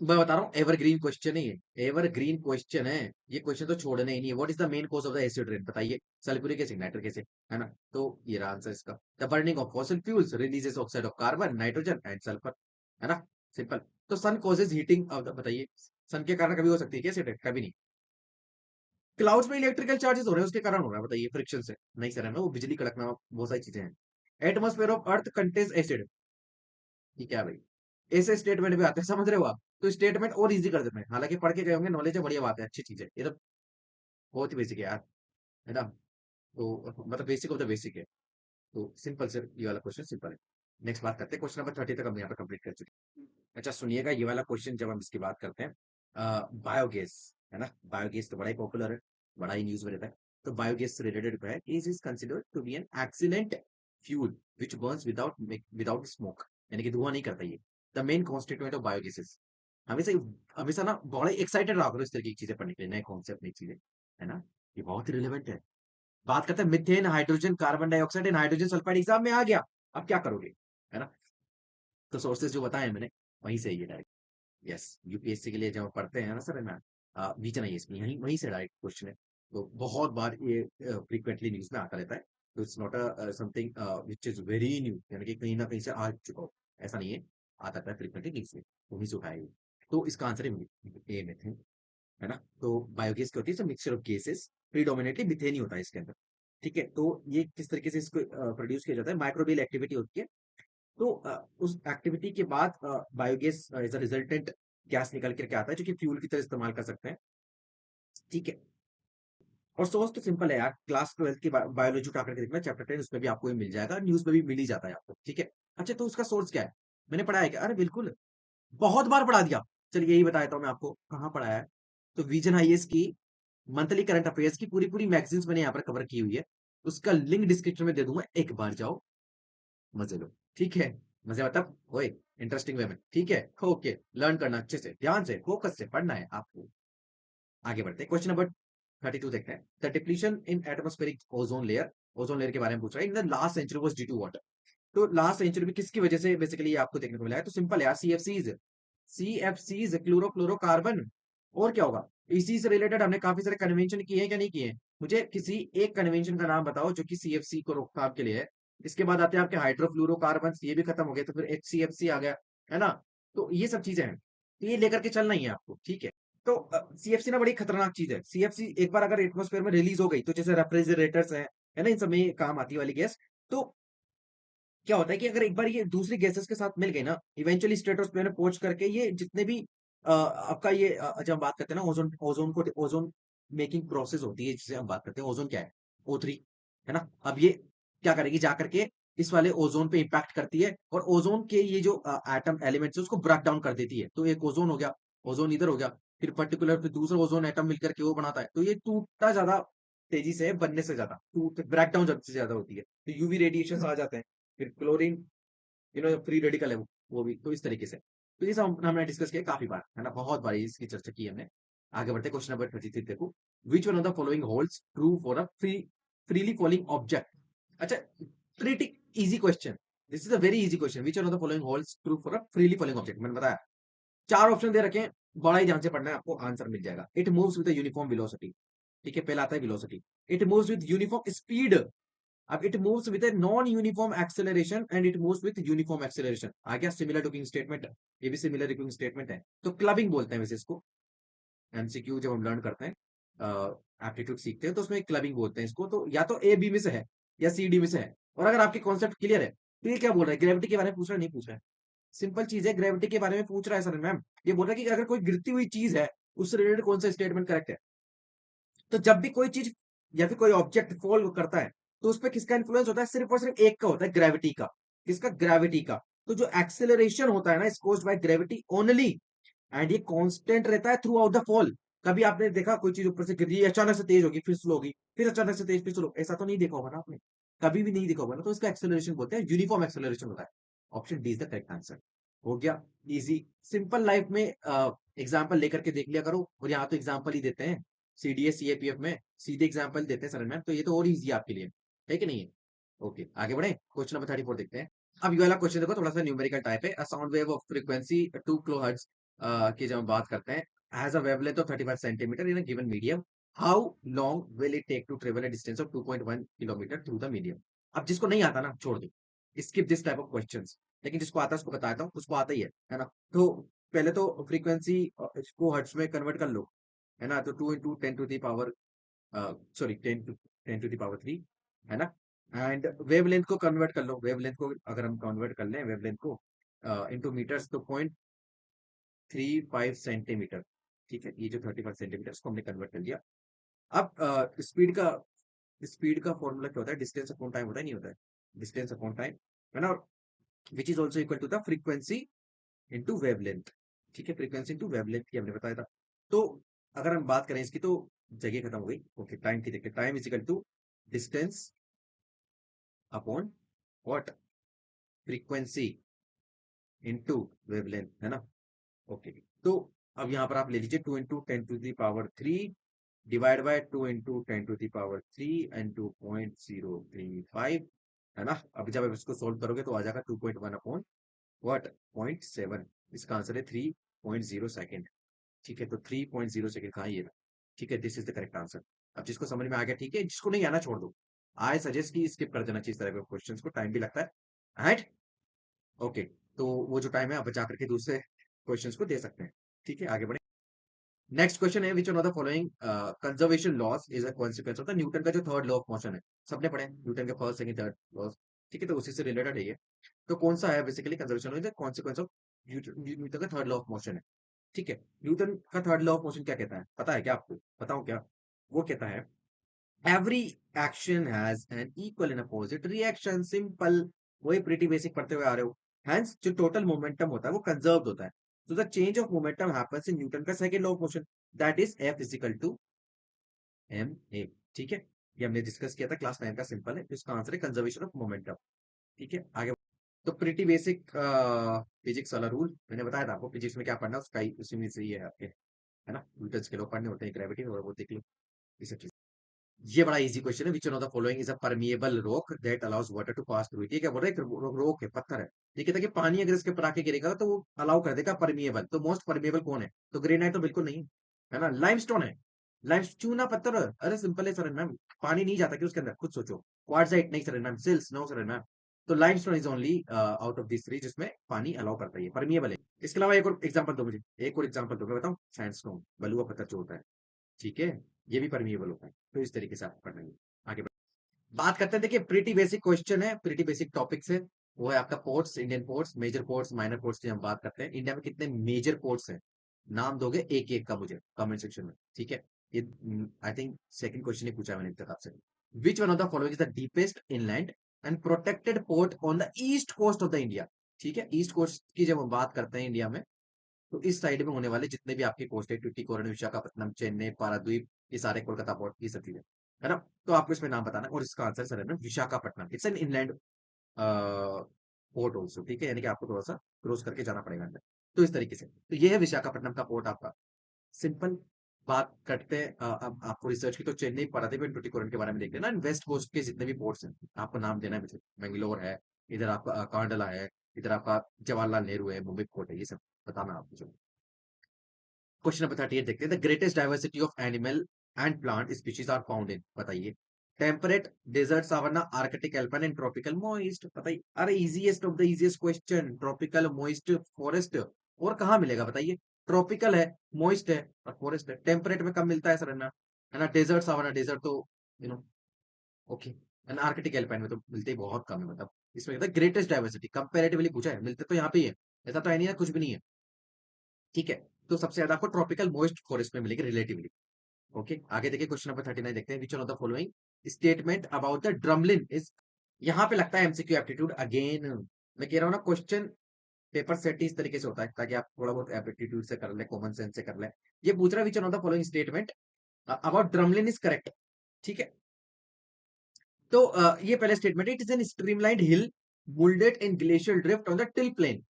मैं बता रहा हूँ, एवरग्रीन क्वेश्चन है ये, एवरग्रीन क्वेश्चन है, ये क्वेश्चन तो छोड़ने ही नहीं है। What is the main cause of the acid rain? बताइए, सल्फ्यूरिक एसिड, नाइट्रिक एसिड, है ना। तो ये रहा आंसर इसका। The burning of fossil fuels releases oxide of carbon, nitrogen and sulphur, है ना, सिंपल। तो सन कॉजेज हीटिंग ऑफ द, बताइए, सन के कारण कभी हो सकती है क्या एसिड? कभी नहीं। क्लाउड्स में इलेक्ट्रिकल चार्जेस हो रहे हैं, उसके कारण हो रहा है, बताइए, फ्रिक्शन से नहीं सर, है ना, वो बिजली कड़कना, बहुत सारी चीजें हैं। Atmosphere of earth contains acid, ये क्या है भाई? ऐसे स्टेटमेंट भी आते हैं, समझ रहे हो आप? तो स्टेटमेंट और इजी कर देते हैं, हालांकि पढ़ के गए होंगे, नॉलेज है, बढ़िया बात है, अच्छी चीज है ये तो, बहुत ही बेसिक है यार, है ना। तो मतलब बेसिक ऑफ द बेसिक है। तो सिंपल सर, ये वाला क्वेश्चन सिंपल है। नेक्स्ट बात करते हैं, क्वेश्चन नंबर 30 तक हम यहाँ पे कंप्लीट कर चुके हैं। अच्छा सुनिएगा ये वाला क्वेश्चन, जब हम इसकी बात करते हैं, बायोगैस है ना, बायोगैस तो बड़ा ही पॉपुलर है, बड़ा ही न्यूज में रहता है। तो बायोगैस से रिलेटेड है, is considered to be an excellent fuel which burns without smoke, यानी कि धुआं नहीं करता ये। The main constituent of biogases, हमेशा हमेशा ना बड़े एक्साइटेड रहा करो इस तरह की चीजें पढ़ने के लिए, नए कॉन्सेप्ट, नई चीजें, है ना, ये बहुत ही रिलेवेंट है। बात करते हैं methane, hydrogen, carbon dioxide and hydrogen sulphide, exam में आ गया, अब क्या करोगे, है ना। तो सोर्सेज जो बताए मैंने वहीं से ये डायरेक्ट, यस, यूपीएससी के लिए जब पढ़ते हैं ना सर मैं, रीजन है इसमें, यहीं वहीं से डायरेक्ट क्वेश्चन है। तो बहुत बार ये फ्रीक्वेंटली न्यूज में आता रहता है। तो it's not a something which is very new, यानी कि कहीं ना कहीं से आ चुका हो, ऐसा नहीं है, आता रहता है फ्रीक्वेंटली न्यूज में, वहीं से उठाए हुए। तो इसका आंसर है ए मेथेन, है ना। तो बायोगैस क्या होती है, mixture of gases, predominantly methane ही होता है इसके अंदर। ठीक है, तो ये किस तरीके से इसको प्रोड्यूस किया जाता है, माइक्रोबियल एक्टिविटी होती है। तो उस एक्टिविटी के बाद biogas as a resultant gas निकल करके आता है, जो कि फ्यूल की तरह इस्तेमाल कर सकते हैं। ठीक है, और सोर्स तो सिंपल है यार, क्लास 12 की बायोलॉजी उठा करके देखना, चैप्टर 10 उसमें भी आपको ये मिल जाएगा, न्यूज में भी मिल ही जाता है आपको। ठीक है, अच्छा तो उसका सोर्स क्या है, मैंने पढ़ा है क्या, अरे बिल्कुल, बहुत बार पढ़ा दिया। चलिए यही बता देता हूँ मैं आपको कहाँ पढ़ाया है। तो विजन आईएएस की मंथली करंट अफेयर्स की पूरी पूरी मैगजीन्स मैंने यहाँ पर कवर की हुई है, उसका लिंक डिस्क्रिप्शन में दे दूंगा, एक बार जाओ, मजे लो। ठीक है, मजे मतलब ओए, इंटरेस्टिंग वे में, ठीक है, ओके, लर्न करना अच्छे से, ध्यान से, फोकस से पढ़ना है आपको। आगे बढ़ते हैं, क्वेश्चन नंबर 32 देखते हैं। The depletion in atmospheric ozone layer के बारे में पूछ रहा है, in the last century was due to what. तो लास्ट सेंचुरी में किसकी वजह से बेसिकली आपको देखने को मिला है, तो सिंपल है यार, सीएफसीज क्लोरोफ्लोरोकार्बन, और क्या होगा। इसी से रिलेटेड हमने काफी सारे कन्वेंशन किए हैं क्या नहीं किए हैं, मुझे किसी एक कन्वेंशन का नाम बताओ जो कि सीएफसी को रोकथाम के लिए है। इसके बाद आते हैं आपके हाइड्रोफ्लोरोकार्बन, ये भी खत्म हो गया, तो फिर एचसीएफसी आ गया, है ना। तो ये सब चीजें हैं, तो ये लेकर के चलना ही है आपको, ठीक है। तो सीएफसी ना बड़ी खतरनाक चीज है, सीएफसी एक बार अगर एटमोस्फेयर में रिलीज हो गई, तो जैसे रेफ्रिजरेटर्स है ना, इन सब में काम आती है वाली गैस। तो क्या होता है कि अगर एक बार ये दूसरी गैसेस के साथ मिल गई ना, इवेंचुअली स्ट्रेटोस्फेयर में पहुंच करके ये जितने भी आपका ये जब हम बात करते हैं ना, ओजोन ओजोन मेकिंग प्रोसेस होती है, जिसे हम बात करते हैं, ओजोन क्या है, O3, है ना। अब ये क्या करेगी, जा करके इस वाले ओजोन पे इंपैक्ट करती है, और ओजोन के ये जो एटम एलिमेंट्स है उसको ब्रेक डाउन कर देती है। तो एक ओजोन हो गया, ओजोन इधर हो गया, फिर पर्टिकुलर फिर दूसरा ओजोन एटम मिलकर के वो बनाता है, तो ये टूटता ज्यादा तेजी से बनने से ज्यादा, टूट ब्रेक डाउन से ज्यादा होती है, तो यूवी रेडिएशन आ जाते हैं। फिर क्लोरीन, फ्री रेडिकल है वो भी, तो इस तरीके से। तो ये सब हमने डिस्कस किया काफी बार, है ना, बहुत बार इसकी चर्चा की हमने। आगे बढ़ते, क्वेश्चन नंबर 33 देखो, which one of the following holds true for a freely falling object. अच्छा, pretty easy question, this is a very easy question, which one of the following holds true for a freely falling object, मैंने बताया, चार option दे रखे हैं, बड़ा ही ध्यान से पढ़ना है, आपको आंसर मिल जाएगा। It moves with uniform velocity, ठीक है, पहला आता है velocity. It moves with uniform speed, अब it moves with a non uniform acceleration and it moves with uniform acceleration, आ गया सिमिलर टुकिंग स्टेटमेंट, ये भी सिमिलर टुकिंग स्टेटमेंट है। तो क्लबिंग बोलते हैं वैसे इसको, एमसीक्यू जब हम लर्न करते हैं, एप्टीट्यूड सीखते हैं, तो उसमें क्लबिंग बोलते हैं इसको। तो या तो ए बी में से है, या सी डी में से है। और अगर आपकी कॉन्सेप्ट क्लियर है, तो ये क्या बोल रहा है, ग्रेविटी के बारे में पूछ रहा है, नहीं पूछ रहा है, सिंपल चीज है, ग्रेविटी के बारे में पूछ रहा है सर मैम, ये बोल रहा है कि अगर कोई गिरती हुई चीज है, उससे रिलेटेड कौन सा स्टेटमेंट करेक्ट है। तो जब भी कोई चीज या फिर कोई ऑब्जेक्ट फॉल करता है, तो उस पर किसका इन्फ्लुएंस होता है, सिर्फ और सिर्फ एक का होता है, ग्रेविटी का। किसका, ग्रेविटी का। तो जो एक्सेलरेशन होता है ना, is caused by gravity only, and ये कांस्टेंट रहता है थ्रू आउट द फॉल। कभी आपने देखा कोई चीज ऊपर से गिर रही है, अचानक से तेज होगी, फिर स्लो होगी, फिर अचानक से तेज, फिर स्लो, ऐसा तो नहीं देखा होगा ना आपने, कभी भी नहीं देखा होगा ना। तो इसका एक्सेलरेशन बोलते हैं, यूनिफॉर्म एक्सेलरेशन होता है। Option D is the correct answer, हो गया इजी। सिंपल लाइफ में एग्जाम्पल लेकर के देख लिया करो, और यहाँ तो एग्जाम्पल ही देते हैं, सीडीएस सीएपीएफ में सीधे एग्जाम्पल देते हैं सर मैम, तो ये तो और इजी है आपके लिए, है कि नहीं है। ओके, आगे बढ़े, क्वेश्चन नंबर 34 देखते हैं। अब ये वाला क्वेश्चन देखो, थोड़ा सा न्यूमेरिकल टाइप है। A sound wave of frequency 2 kilohertz की जब हम बात करते हैं, has a wavelength of 35 centimetre in a given medium, how long will it take to travel a distance of 2.1 kilometre through the medium. अब जिसको नहीं आता ना, छोड़ दो, skip this type of questions, लेकिन जिसको आता है उसको बताता हूँ, उसको आता ही है ना। तो पहले तो फ्रीक्वेंसी इसको हर्ट्ज में कन्वर्ट कर लो, है ना। तो 2 into 10 to the power, sorry 10 to the power 3, है ना। एंड वेवलेंथ को कन्वर्ट कर लो, वेवलेंथ को अगर हम कन्वर्ट कर लें, वेवलेंथ को इनटू मीटर्स, तो 0.35 सेंटीमीटर, ठीक है, ये जो 35 सेंटीमीटर इसको हमने कन्वर्ट कर लिया। अब स्पीड का फॉर्मूला क्या होता है, डिस्टेंस अपॉन टाइम होता है, नहीं होता है, डिस्टेंस अपॉन टाइम, है ना। Which is also equal to the frequency into wavelength. ठीक है, फ्रीक्वेंसी इंटू वेवलेंथ की हमने बताया था। तो अगर हम बात करें इसकी तो जगह खत्म हो गई। ओके, टाइम की देखते, time is equal to distance upon what, frequency into wavelength, है ना। ओके, तो अब यहाँ पर आप ले लीजिए 2 × 10⁻³ डिवाइड बाय 2 × 10⁻³ एंड 2.035, है ना। अब जब आप इसको सोल्व करोगे तो आ जाएगा 2.1 अपॉन व्हाट, 0.7। इसका आंसर है 3.0 सेकेंड। ठीक है, तो 3.0 सेकेंड कहाँ, ये रहा। ठीक है, this is the correct answer. अब जिसको समझ में आ गया ठीक है, जिसको नहीं आना छोड़ दो। आई सजेस्ट की स्किप कर देना चाहिए इस तरह के क्वेश्चन को, टाइम भी लगता है, राइट। ओके, तो वो जो टाइम है आप बचा करके दूसरे क्वेश्चंस को दे सकते हैं। ठीक है, आगे बढ़े। नेक्स्ट क्वेश्चन है, which one of the following conservation loss is a consequence of the Newton का जो थर्ड लॉ ऑफ मोशन है। सबने पढ़े हैं न्यूटन के फर्स्ट सेकंड थर्ड लॉस। ठीक है, तो उसी से रिलेटेड है ये। तो कौन सा है basically conservation law is a consequence of Newton का थर्ड लॉ ऑफ मोशन है। ठीक है, न्यूटन का थर्ड लॉ ऑफ मोशन क्या कहता है, पता है क्या आपको, बताऊं क्या। वो कहता है every action has an equal and opposite reaction. Simple, वही प्रीटी बेसिक पढ़ते हुए आ रहे हो। हेंस जो टोटल मोमेंटम होता है वो कंजर्व्ड होता है। So the change of momentum happens in Newton का second law of motion, that is F is equal to ma। ठीक है, ये हमने डिस्कस किया था क्लास 9 का, सिंपल है। इसका आंसर है कंजर्वेशन ऑफ मोमेंटम। ठीक है, आगे। तो प्रीटी बेसिक फिजिक्स वाला रूल मैंने बताया था आपको, फिजिक्स में क्या पढ़ना है उसका ही, उसी में से ही है आपके, है ना। न्यूटन के लॉ पढ़ने होते हैं, ग्रेविटी और वो देख लो, ये सब चीज। ये बड़ा इजी क्वेश्चन है, which one of the following is a permeable rock that allows water to pass through it. ये क्या बोल रहा है, एक रॉक है, पत्थर है। ये कहता है कि पानी अगर इसके ऊपर आके गिरेगा तो वो अलाउ कर देगा परमिएबल। तो मोस्ट परमिएबल कौन है, तो ग्रेनाइट तो बिल्कुल नहीं, है ना। लाइमस्टोन है, लाइम चूना पत्थर। अरे सिंपल है सर मैम, पानी नहीं जाता कि उसके अंदर, खुद सोचो। क्वार्टजाइट नहीं sir ma'am, sills no sir ma'am. तो limestone is only out of this three जिसमें पानी अलाउ करता है, परमिएबल है। इसके अलावा एक और एग्जांपल दो मुझे, एक और एग्जांपल दो, मैं बताऊं। सैंडस्टोन, बलुआ पत्थर जो होता है, ठीक है, ये भी परमिएबल होता है। तो इस तरीके से आप पढ़ेंगे। आगे बात करते हैं, देखिए प्रीटी बेसिक क्वेश्चन है, प्रीटी बेसिक टॉपिक से। वो है आपका ports, Indian ports, major ports, minor ports की हम बात करते हैं। इंडिया में कितने मेजर पोर्ट्स हैं, नाम दोगे एक एक का मुझे कमेंट सेक्शन में। ठीक है, ये आई थिंक सेकंड क्वेश्चन ही पूछा है मैंने अब तक आपसे। Which one of the following is the deepest inland and protected port on the east coast of the India. ठीक है, ईस्ट कोस्ट की जब हम बात करते हैं इंडिया में, तो इस साइड में होने वाले जितने भी आपके कोस्ट है, टुटीकोरन, विशाखापट्टनम, चेन्नई, पारादीप, ये सारे कोलकाता पोर्ट, ये सब चीजें, है ना। तो आपको इसमें नाम बताना है, और इसका आंसर सर है ना Visakhapatnam. It's an inland port also. ठीक है, यानी कि आपको थोड़ा सा क्रॉस करके जाना पड़ेगा अंदर। तो इस तरीके से, तो ये है विशाखापट्टनम का पोर्ट आपका। सिंपल बात करते हैं, अब आपको रिसर्च की तो चेन्नई, पारादीप एंड टुटीकोरन के बारे में देख लेना। वेस्ट कोस्ट के जितने भी पोर्ट्स हैं आपको नाम देना है मुझे। मैंगलोर है, इधर आपका कांडला है, इधर आपका जवाहरलाल नेहरू है, मुंबई पोर्ट है, ये सब बताना आप मुझे। क्वेश्चन नंबर 38 देखते हैं, the greatest diversity of animal and plant species are found in, बताइए। Temperate, desert, savanna, arctic, alpine and tropical moist, बताइए। अरे easiest of the easiest question, tropical, moist, forest. और कहाँ मिलेगा बताइए। ट्रॉपिकल है, मॉइस्ट है और फॉरेस्ट है। टेम्परेट में कब मिलता है सर, है ना। डेजर्ट, सावन्ना, डेजर्ट तो you know, okay. And Arctic, alpine में तो मिलते ही बहुत कम है, मतलब इसमें कहता है ग्रेटेस्ट डाइवर्सिटी, कंपैरेटिवली पूछा है, मिलते तो यहाँ पे ही है, ऐसा तो है नहीं है कुछ भी नहीं है। ठीक है, तो सबसे ज्यादा आपको ट्रॉपिकल मॉइस्ट फॉरेस्ट में मिलेगी रिलेटिवली। ओके, आगे देखिए क्वेश्चन नंबर 39 देखते हैं, which one of the following statement about the drumlin is. यहाँ पे लगता है एमसीक्यू एप्टीट्यूड अगेन। मैं कह रहा हूँ ना, क्वेश्चन पेपर सेट ही इस तरीके से होता है ताकि आप थोड़ा बहुत एप्टीट्यूड से कर ले, कॉमन सेंस से कर ले। ये पूछ रहा है which one of the following statement about drumlin is correct. ठीक है, तो ये पहले statement, it is an streamlined hill moulded in glacial drift on the till plain.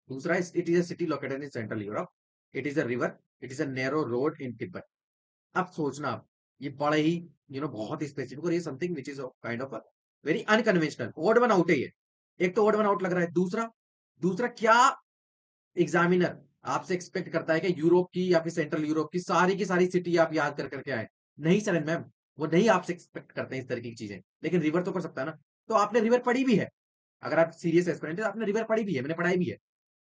दूसरा, it is a city located in central Europe. It is a river, it is a narrow road in Tibet. अब सोचना आप, ये बड़ा ही बहुत ही specific, और ये something which is kind of very unconventional, odd one out है ये। एक तो ओड वन आउट लग रहा है, दूसरा दूसरा क्या एग्जामिनर आपसे एक्सपेक्ट करता है कि यूरोप की या फिर सेंट्रल यूरोप की सारी सिटी आप याद कर करके आए। नहीं सर मैम, वो नहीं आपसे एक्सपेक्ट करते हैं इस तरीके की चीजें। लेकिन रिवर तो कर सकता है ना। तो आपने रिवर पढ़ी भी है, अगर आप सीरियस एस्पिरेंट है, आपने रिवर पढ़ी भी है, मैंने पढ़ाई भी है।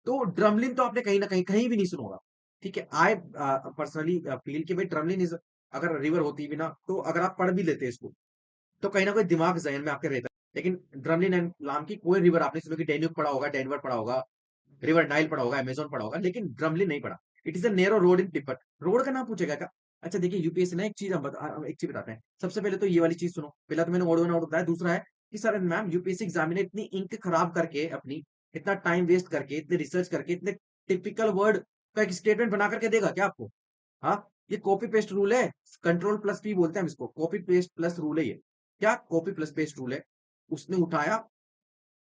तो ड्रमलिन तो आपने कहीं ना कहीं, कहीं भी नहीं सुना होगा। ठीक है, आई पर्सनली फील कि भाई ड्रमलिन इज, अगर रिवर होती भी ना, तो अगर आप पढ़ भी लेते इसको, तो कहीं ना कोई दिमाग जहन में आपके रहता है। लेकिन ड्रमलिन एंड नाम की कोई रिवर आपने सुना कि डेन्यूब पढ़ा होगा, डेनवर पढ़ा होगा, रिवर नाइल पढ़ा होगा, अमेजोन पढ़ा होगा, लेकिन ड्रमलिन नहीं पढ़ा। It is a narrow road in Tibet. Road का नाम पूछेगा क्या। अच्छा देखिए, यूपीएससी ना एक चीज बताते हैं। सबसे पहले तो ये वाली चीज सुनो, पहला तो मैंने ओड वन आउट बताया, दूसरा है कि सर मैम यूपीएससी एग्जामिनर इतनी इंक खराब करके अपनी, इतना टाइम वेस्ट करके, इतने रिसर्च करके, इतने टिपिकल वर्ड का एक स्टेटमेंट बना करके देगा क्या आपको? हाँ, ये कॉपी पेस्ट रूल है, कंट्रोल प्लस पी बोलते हैं हम इसको, कॉपी पेस्ट प्लस रूल है ये। क्या कॉपी प्लस पेस्ट रूल है? उसने उठाया,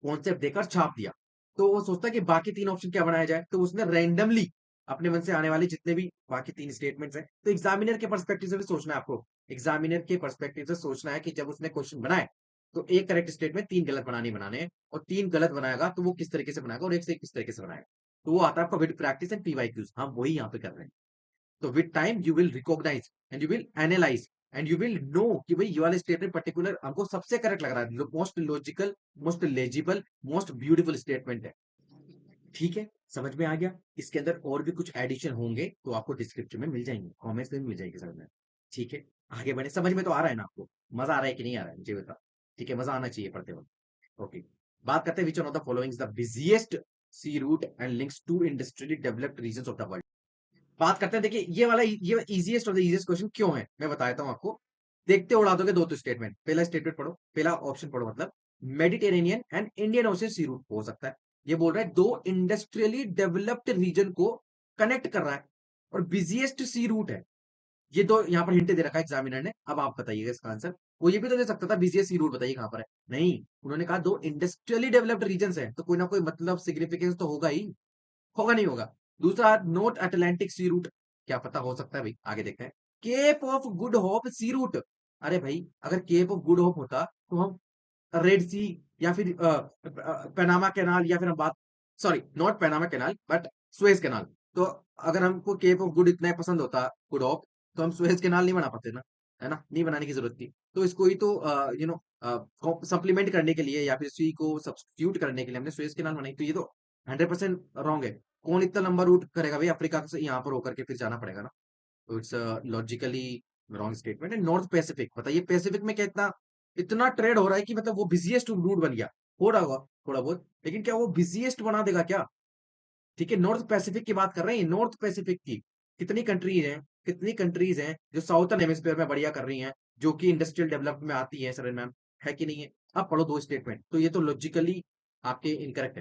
कॉन्सेप्ट देकर छाप दिया। तो वो सोचता है कि बाकी 3 ऑप्शन क्या बनाया जाए? तो उसने रैंडमली अपने मन से आने वाले जितने भी बाकी 3 स्टेटमेंट्स हैं, तो एग्जामिनर के पर्सपेक्टिव से भी सोचना है आपको। एग्जामिनर के पर्सपेक्टिव से सोचना है कि जब उसने क्वेश्चन बनाए, तो 1 करेक्ट स्टेटमेंट 3 गलत बनाने ही बनाने हैं, और 3 गलत बनाएगा तो वो किस तरीके से बनाएगा और 1 सही किस तरीके से बनाएगा। तो वो आता है आपका विद प्रैक्टिस एंड पीवाईक्यूज, हम वही यहाँ पे कर रहे हैं। तो with time you will recognise and you will analyse and you will know कि भाई ये वाला स्टेटमेंट पर्टिकुलर हमको सबसे करेक्ट लग रहा है, most logical, most legible, most beautiful statement है। ठीक है, समझ में आ गया? इसके अंदर और भी कुछ एडिशन होंगे तो आपको डिस्क्रिप्शन में मिल जाएंगे, कमेंट्स में भी मिल जाएंगे समझ में। ठीक है, आगे बढ़े। समझ में तो आ रहा है ना आपको? मजा आ रहा है कि नहीं आ रहा है मुझे बता। ठीक है, मजा आना चाहिए पढ़ते वक्त। ओके, बात करते हैं which one of the following is the busiest sea route and links to industrially developed region of the world. बात करते हैं, देखिए ये वाला, ये easiest of the easiest question क्यों है मैं बता देता हूं आपको। देखते उड़ा दोगे दो तो स्टेटमेंट। पहला स्टेटमेंट पढ़ो, पहला ऑप्शन पढ़ो, मतलब Mediterranean and Indian Ocean sea route हो सकता है। ये बोल रहा है दो इंडस्ट्रियली डेवलप्ड रीजन को कनेक्ट कर रहा है और बिजिएस्ट सी रूट है। ये दो यहाँ पर हिंट दे रखा है एग्जामिनर ने, अब आप बताइएगा इसका आंसर। वो ये भी तो दे सकता था बिजिएस्ट सी रूट बताइए कहां पर है, नहीं, उन्होंने कहा दो इंडस्ट्रियली डेवलप्ड रीजन है, तो कोई ना कोई मतलब सिग्निफिकेंस तो होगा ही, होगा नहीं होगा? दूसरा, नॉर्थ अटलांटिक सी रूट, क्या पता हो सकता है भाई, आगे देखते हैं। Cape of Good Hope sea route, अरे भाई अगर केप ऑफ गुड होप होता तो हम रेड सी या फिर पनामा कैनाल, या फिर हम बात, sorry not Panama canal but Suez canal, तो अगर हमको केप ऑफ गुड इतना पसंद होता, गुड होप, तो हम सुएज कैनाल नहीं बना पाते ना, है ना? नहीं बनाने की जरूरत थी। तो इसको ही तो यू नो सप्लीमेंट करने के लिए या फिर सी को सब्स्टिट्यूट करने के लिए हमने सुएज कैनाल बनाई, तो ये तो 100% रॉन्ग है। कौन इतना लंबा रूट करेगा भाई, अफ्रीका से यहाँ पर होकर के फिर जाना पड़ेगा ना। तो it's logically wrong statement. And north Pacific, बताइए पैसिफिक में क्या इतना इतना ट्रेड हो रहा है कि मतलब वो बिजिएस्ट रूट बन गया, हो रहा होगा थोड़ा बहुत, लेकिन क्या वो बिजिएस्ट बना देगा क्या? ठीक है, नॉर्थ पैसिफिक की बात कर रहे हैं, नॉर्थ पैसिफिक की कितनी कंट्रीज हैं जो साउथर्न हेमिस्फीयर में बढ़िया कर रही हैं, जो कि इंडस्ट्रियल डेवलपमेंट में आती है सर मैम, है कि नहीं है? अब पढ़ो दो स्टेटमेंट, तो ये तो लॉजिकली आपके इनकरेक्ट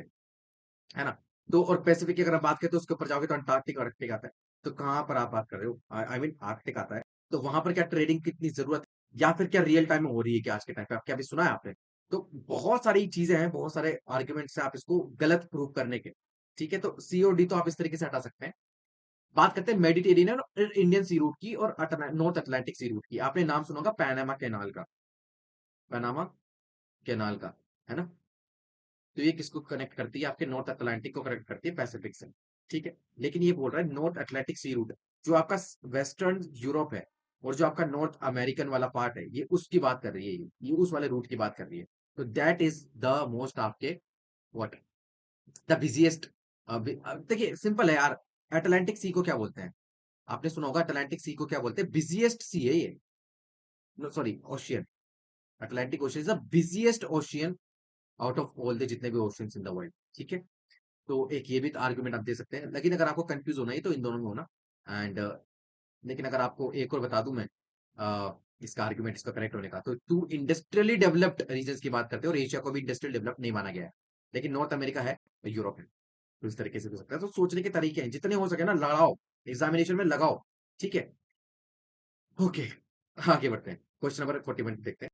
है ना? तो और पैसिफिक की अगर आप बात करें तो उसके ऊपर जाओगे तो अंटार्कटिक आर्कटिक आता है। तो कहाँ पर आप बात कर रहे हो? आई मीन आर्कटिक आता है। तो वहां पर क्या ट्रेडिंग कितनी जरूरत है, या फिर क्या रियल टाइम में हो रही है क्या आज के टाइम पे? आप क्या अभी सुना है आपने? तो बहुत सारी चीजें हैं, बहुत सारे आर्ग्यूमेंट्स हैं आप इसको गलत प्रूव करने के। ठीक है, तो सी और डी तो आप इस तरीके से हटा सकते हैं। बात करते हैं मेडिटेरेनियन और इंडियन सी रूट की और नॉर्थ अटलांटिक सी रूट की। आपने नाम सुना होगा पैनामा कैनाल का, पैनामा कैनाल का, है ना? तो ये किसको कनेक्ट करती है? आपके नॉर्थ अटलांटिक को कनेक्ट करती है पैसिफिक से। ठीक है, लेकिन ये बोल रहा है नॉर्थ अटलांटिक सी रूट, जो आपका वेस्टर्न यूरोप है और जो आपका नॉर्थ अमेरिकन वाला पार्ट है, ये उसकी बात कर रही है, ये उस वाले रूट की बात कर रही है। तो दैट इज द मोस्ट आपके व्हाट, द बिजिएस्ट। देखिए सिंपल है यार, अटलांटिक सी को क्या बोलते हैं? आपने सुना होगा अटलांटिक सी को क्या बोलते हैं, बिजिएस्ट सी है ये, sorry ocean. Atlantic ocean is the busiest ocean out of all the जितने भी ओशियंस इन द वर्ल्ड। ठीक है, तो एक ये भी आर्गुमेंट आप दे सकते हैं, लेकिन अगर आपको कंफ्यूज होना है तो इन दोनों में होना। एंड लेकिन अगर आपको एक और बता दूं मैं, इसका आर्गुमेंट, इसका करेक्ट होने का, तो टू इंडस्ट्रियली डेवलप्ड रीजन की बात करते हैं, और एशिया को भी इंडस्ट्रियल डेवलप नहीं माना गया है, लेकिन नॉर्थ अमेरिका है और यूरोप है। तो इस तरीके से हो सकता है। तो सोचने के तरीके हैं, जितने हो सके ना लड़ाओ, एग्जामिनेशन में लगाओ। ठीक है, ओके, आगे बढ़ते हैं, क्वेश्चन नंबर 41 देखते हैं।